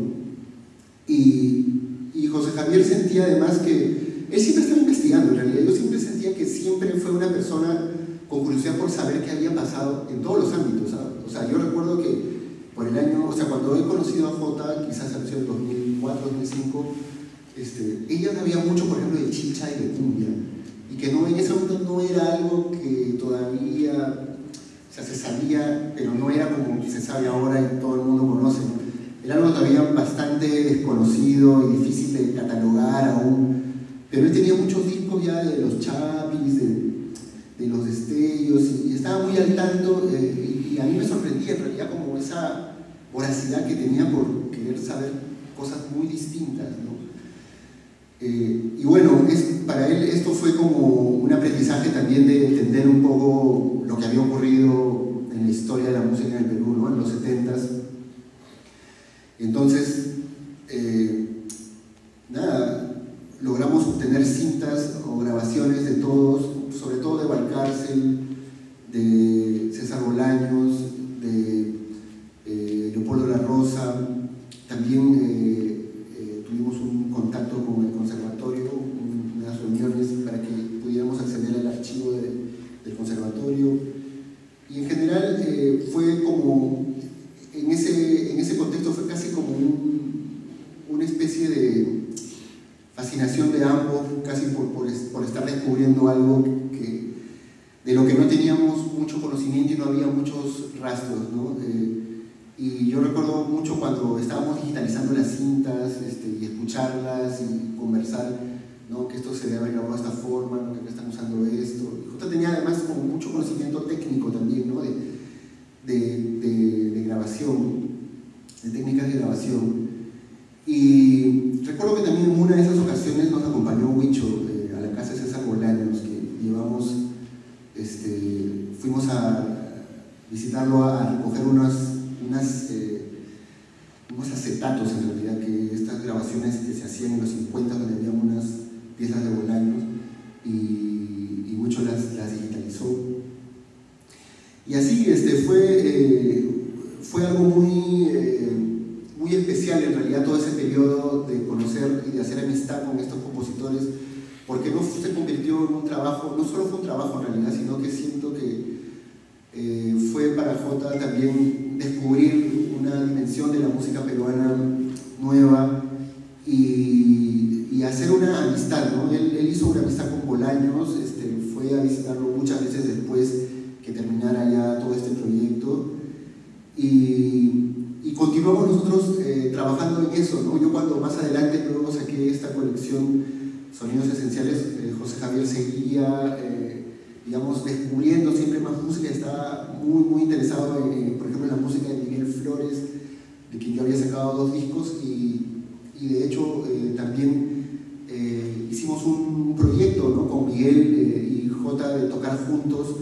Y José Javier sentía además que él siempre estaba investigando, en realidad. Yo siempre sentía que siempre fue una persona con curiosidad por saber qué había pasado en todos los ámbitos, ¿sabes? O sea, yo recuerdo que por el año, o sea, cuando he conocido a Jota, quizás en el 2004, 2005, ella sabía mucho, por ejemplo, de chicha y de cumbia, y que en ese momento no era algo que todavía, o sea, se sabía, pero no era como se sabe ahora y todo el mundo conoce, ¿no? Era algo todavía bastante desconocido y difícil de catalogar aún, pero él tenía muchos discos ya de los Chapis, de los Destellos, y estaba muy al tanto, y a mí me sorprendía en realidad como esa voracidad que tenía por querer saber cosas muy distintas, ¿no? Y bueno, para él esto fue como un aprendizaje también de entender un poco lo que había ocurrido en la historia de la música en el Perú, ¿no? En los 70s, fascinación de ambos, casi por estar descubriendo algo de lo que no teníamos mucho conocimiento y no había muchos rastros, ¿no? Y yo recuerdo mucho cuando estábamos digitalizando las cintas y escucharlas y conversar, ¿no? Que esto se debe haber grabado de esta forma, ¿no? Que están usando esto. Y Jota tenía además como mucho conocimiento técnico también, ¿no? de grabación, de técnicas de grabación. Y recuerdo que también en una de esas ocasiones nos acompañó Huicho a la casa de César Bolaños, que llevamos, fuimos a visitarlo a recoger unos acetatos en realidad, que estas grabaciones que se hacían en los 50 donde había unas piezas de Bolaños y Huicho las digitalizó. Y así fue algo muy especial en realidad todo ese periodo de conocer y de hacer amistad con estos compositores, porque no se convirtió en un trabajo, no solo fue un trabajo en realidad, sino que siento que fue para Jota también descubrir una dimensión de la música peruana nueva y hacer una amistad, ¿no? Él hizo una amistad con Bolaños, fue a visitarlo muchas veces después que terminara ya todo este proyecto y continuamos nosotros trabajando en eso, ¿no? Yo cuando más adelante luego saqué esta colección Sonidos Esenciales, José Javier seguía digamos, descubriendo siempre más música, estaba muy interesado por ejemplo en la música de Miguel Flores, de quien yo había sacado 2 discos y de hecho también hicimos un proyecto, ¿no? Con Miguel y Jota de tocar juntos.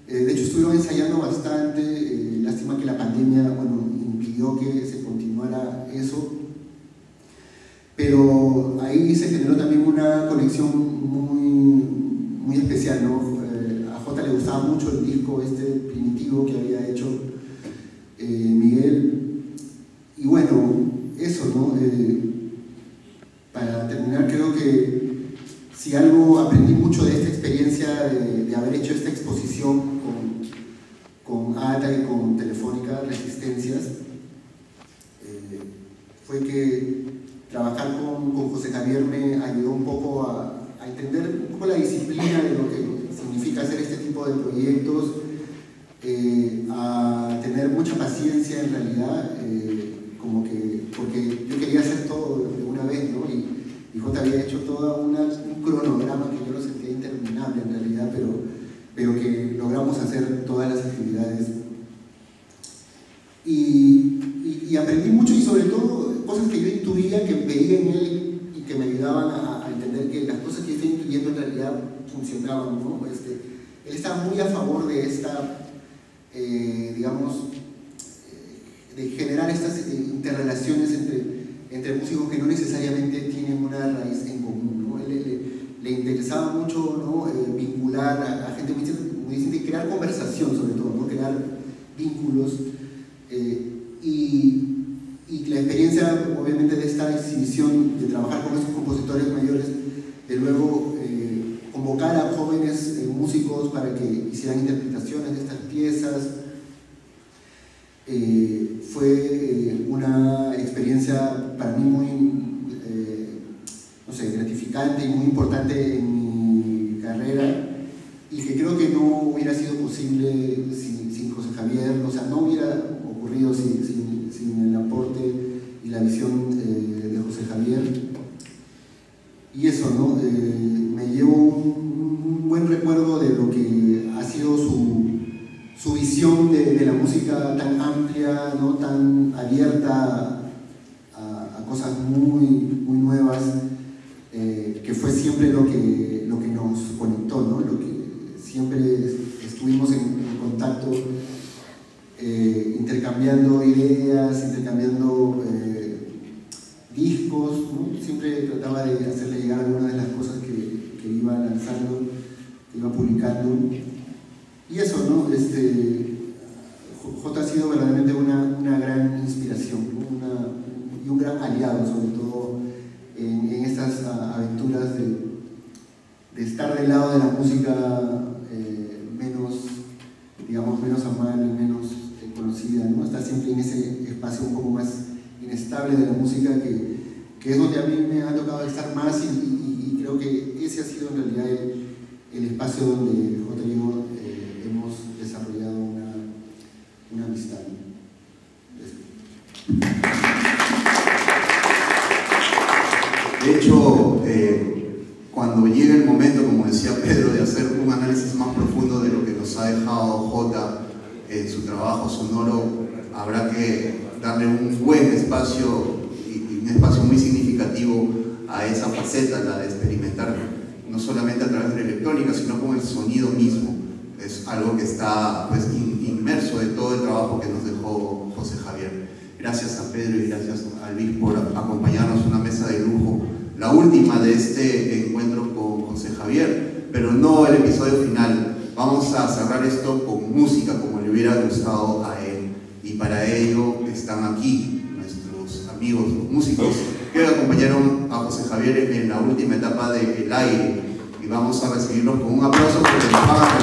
De hecho estuvieron ensayando bastante, lástima que la pandemia, bueno, impidió que se continuara eso, pero ahí se generó también una conexión muy especial, ¿no? A Jota le gustaba mucho el disco primitivo que había hecho Miguel, y bueno, eso, ¿no? Para terminar, creo que si algo aprendí mucho de esta experiencia de haber hecho esta exposición con ATA y con Telefónica Resistencias, fue que trabajar con José Javier me ayudó un poco a entender un poco la disciplina de lo que significa hacer este tipo de proyectos, a tener mucha paciencia en realidad, porque yo quería hacer todo de una vez, ¿no? Y Jota había hecho todo un cronograma que yo lo sentía interminable en realidad, pero que logramos hacer todas las actividades. Y aprendí mucho y sobre todo cosas que yo intuía, que veía en él y que me ayudaban a entender que las cosas que yo estoy intuyendo en realidad funcionaban, ¿no? Él estaba muy a favor de esta, digamos, de generar estas interrelaciones entre músicos que no necesariamente tienen una raíz en común, ¿no? Le interesaba mucho, ¿no? Vincular a gente muy distinta y crear conversación sobre todo, ¿no? Crear vínculos y la experiencia obviamente de esta exhibición, de trabajar con estos compositores mayores, de luego convocar a jóvenes músicos para que hicieran interpretaciones de estas piezas, fue una experiencia para mí muy no sé, gratificante y muy importante en mi carrera, y que creo que no hubiera sido posible sin José Javier, o sea, no hubiera ocurrido sin el aporte y la visión de José Javier. Y eso, ¿no? Me llevo un buen recuerdo de lo que ha sido su visión de la música tan amplia, ¿no? Tan abierta a cosas muy nuevas, que fue siempre lo que nos conectó, ¿no? Lo que siempre estuvimos en contacto, intercambiando ideas, intercambiando discos, ¿no? Siempre trataba de hacerle llegar algunas de las cosas que iba lanzando, que iba publicando. Y eso, ¿no? Jota ha sido verdaderamente una gran inspiración, ¿no? Y un gran aliado, sobre todo en estas aventuras de estar del lado de la música menos amable, menos conocida, ¿no? Estar siempre en ese espacio un poco más inestable de la música que que es donde a mí me ha tocado estar más y creo que ese ha sido en realidad el espacio donde Jota y yo hemos desarrollado una amistad. De hecho, cuando llegue el momento, como decía Pedro, de hacer un análisis más profundo de lo que nos ha dejado Jota en su trabajo sonoro, habrá que darle un buen espacio y un espacio muy significativo a esa faceta, la de experimentar no solamente a través de la electrónica, sino con el sonido mismo. Es algo que está pues, inmerso de todo el trabajo que nos dejó José Javier. Gracias a Pedro y gracias a Luis por acompañarnos en una mesa de lujo, la última de este encuentro con José Javier, pero no el episodio final. Vamos a cerrar esto con música como le hubiera gustado a él, y para ello están aquí nuestros amigos, los músicos que acompañaron a José Javier en la última etapa de El Aire, y vamos a recibirlos con un aplauso porque nos van a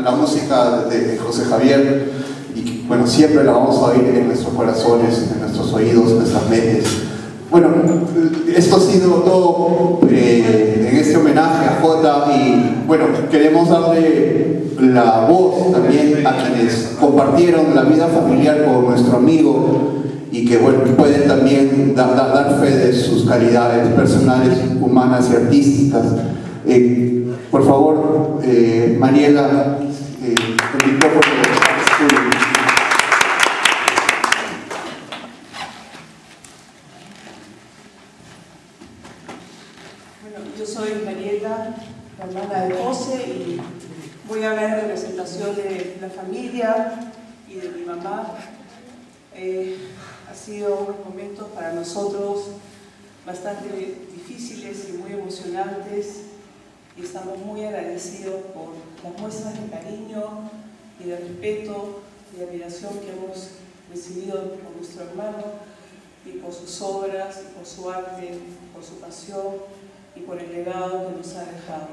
la música de José Javier, y bueno, siempre la vamos a oír en nuestros corazones, en nuestros oídos, en nuestras mentes. Bueno, esto ha sido todo en este homenaje a Jota, y bueno, queremos darle la voz también a quienes compartieron la vida familiar con nuestro amigo y que bueno, pueden también dar fe de sus calidades personales, humanas y artísticas. Por favor, Mariela, el micrófono es tuyo. Yo soy Mariela, la hermana de José, y voy a hablar en representación de la familia y de mi mamá. Ha sido unos momentos para nosotros bastante difíciles y muy emocionantes, y estamos muy agradecidos por las muestras de cariño y de respeto y de admiración que hemos recibido por nuestro hermano, y por sus obras, y por su arte, por su pasión y por el legado que nos ha dejado.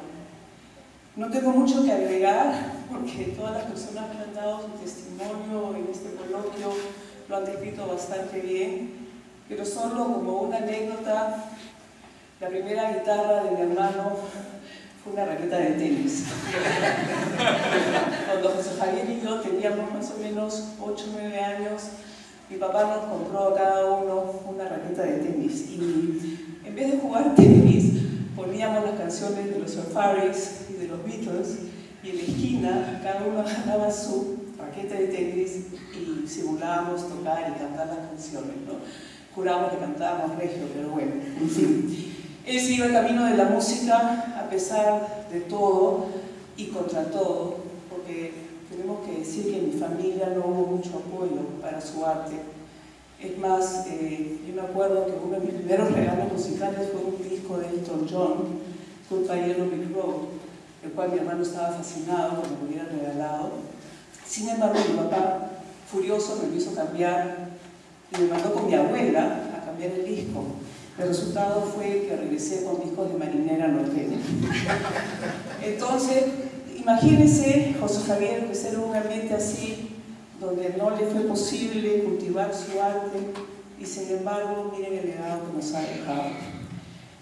No tengo mucho que agregar, porque todas las personas que han dado su testimonio en este coloquio lo han descrito bastante bien, pero solo como una anécdota, la primera guitarra de mi hermano fue una raqueta de tenis. Cuando José Javier y yo teníamos más o menos 8 o 9 años, mi papá nos compró a cada uno una raqueta de tenis, y en vez de jugar tenis, poníamos las canciones de los Surfaris y de los Beatles, y en la esquina cada uno agarraba su raqueta de tenis y simulábamos tocar y cantar las canciones, ¿no? Jurábamos que cantábamos regio, pero bueno, en fin. Él siguió el camino de la música a pesar de todo y contra todo, porque tenemos que decir que en mi familia no hubo mucho apoyo para su arte. Es más, yo me acuerdo que uno de mis primeros regalos musicales fue un disco de Elton John, Goodbye Yellow Brick Road, el cual mi hermano estaba fascinado cuando me hubiera regalado. Sin embargo, mi papá, furioso, me hizo cambiar y me mandó con mi abuela a cambiar el disco. El resultado fue que regresé con discos de Marinera Norteña. Entonces, imagínense José Javier crecer en un ambiente así, donde no le fue posible cultivar su arte, y sin embargo, miren el legado que nos ha dejado.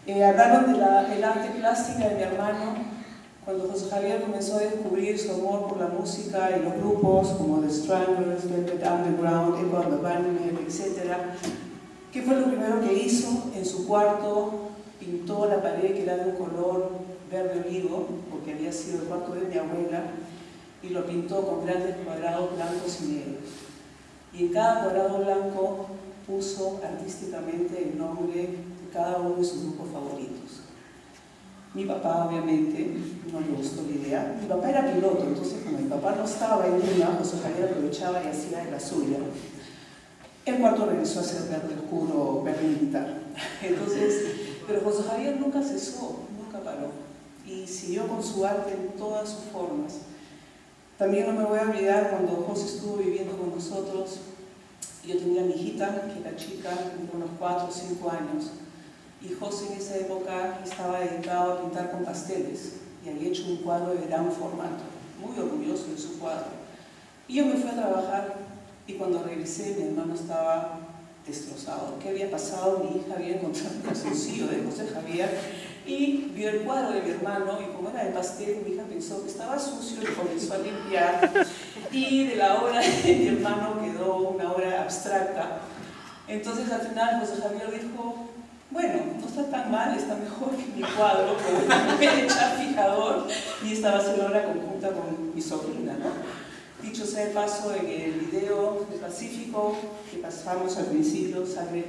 Hablaron del arte plástica de mi hermano. Cuando José Javier comenzó a descubrir su amor por la música y los grupos como The Stranglers, Velvet Underground, Echo and the Bunnymen, etc., ¿qué fue lo primero que hizo? En su cuarto pintó la pared, que era de un color verde olivo, porque había sido el cuarto de mi abuela, y lo pintó con grandes cuadrados blancos y negros. Y en cada cuadrado blanco puso artísticamente el nombre de cada uno de sus grupos favoritos. Mi papá, obviamente, no le gustó la idea. Mi papá era piloto, entonces cuando mi papá no estaba en Lima, José Javier aprovechaba y hacía de la suya. El cuarto regresó a ser verde oscuro, verde militar. Entonces, pero José Javier nunca cesó, nunca paró, y siguió con su arte en todas sus formas. También no me voy a olvidar cuando José estuvo viviendo con nosotros. Yo tenía a mi hijita, que era chica, de unos 4 o 5 años, y José en esa época estaba dedicado a pintar con pasteles, y había hecho un cuadro de gran formato, muy orgulloso de su cuadro. Y yo me fui a trabajar, y cuando regresé mi hermano estaba destrozado. ¿Qué había pasado? Mi hija había encontrado un calzoncillo de José Javier y vio el cuadro de mi hermano, y como era de pastel, mi hija pensó que estaba sucio y comenzó a limpiar, y de la obra de mi hermano quedó una obra abstracta. Entonces al final José Javier dijo: bueno, no está tan mal, está mejor que mi cuadro, pero voy a echar fijador, y esta va a ser la obra conjunta con mi sobrina, ¿no? Dicho sea el paso, en el video de Pacífico que pasamos al principio sale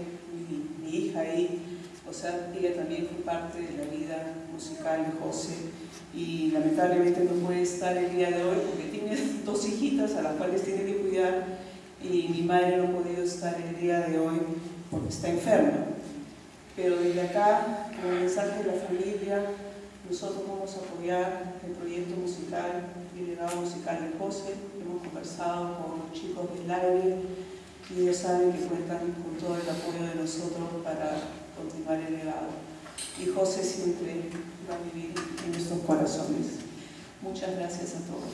mi hija ahí. O sea, ella también fue parte de la vida musical de José, y lamentablemente no puede estar el día de hoy porque tiene 2 hijitas a las cuales tiene que cuidar, y mi madre no ha podido estar el día de hoy porque está enferma. Pero desde acá, como mensaje de la familia, nosotros vamos a apoyar el proyecto musical y el legado musical de José. Hemos conversado con los chicos del aire y ellos saben que cuentan con todo el apoyo de nosotros para continuar el legado. Y José siempre va a vivir en nuestros corazones. Muchas gracias a todos.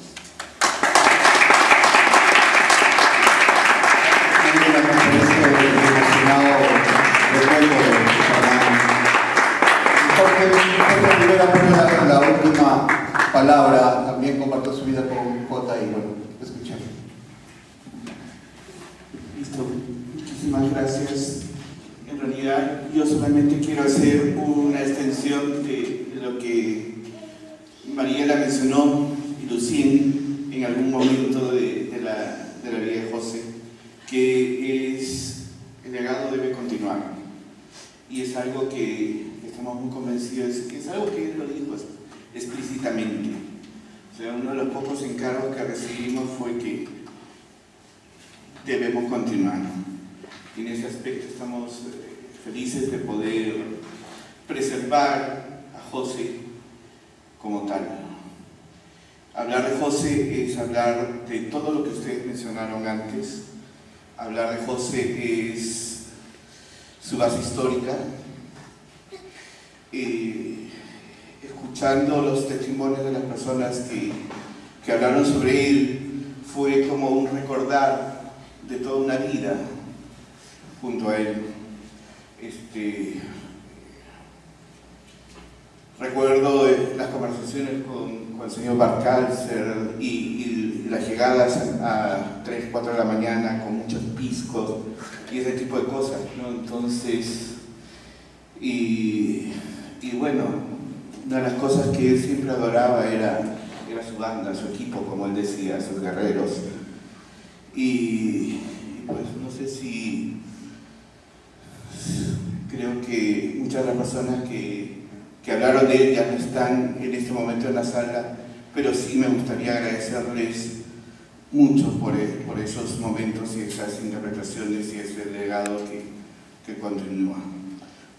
palabra, también compartió su vida con Jota y bueno, escuchemos. Listo, muchísimas gracias. En realidad yo solamente quiero hacer una extensión de lo que Mariela mencionó y Lucín en algún momento de la vida de José, que es el legado debe continuar, y es algo que estamos muy convencidos, que es algo que él lo dijo explícitamente. O sea, uno de los pocos encargos que recibimos fue que debemos continuar, y en ese aspecto estamos felices de poder preservar a José como tal. Hablar de José es hablar de todo lo que ustedes mencionaron antes. Hablar de José es su base histórica. Escuchando los testimonios de las personas que hablaron sobre él, fue como un recordar de toda una vida junto a él. Recuerdo las conversaciones con el señor Barcalcer y las llegadas a 3, 4 de la mañana con muchos piscos y ese tipo de cosas, ¿no? Entonces, y bueno, una de las cosas que él siempre adoraba era su banda, su equipo, como él decía, sus guerreros. Y pues no sé si creo que muchas de las personas que hablaron de él ya no están en este momento en la sala, pero sí me gustaría agradecerles mucho por esos momentos y esas interpretaciones y ese legado que continúa.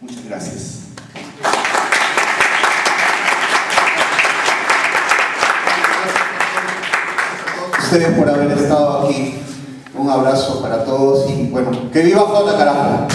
Muchas gracias. Ustedes por haber estado aquí. Un abrazo para todos y bueno, que viva Jota, carajo.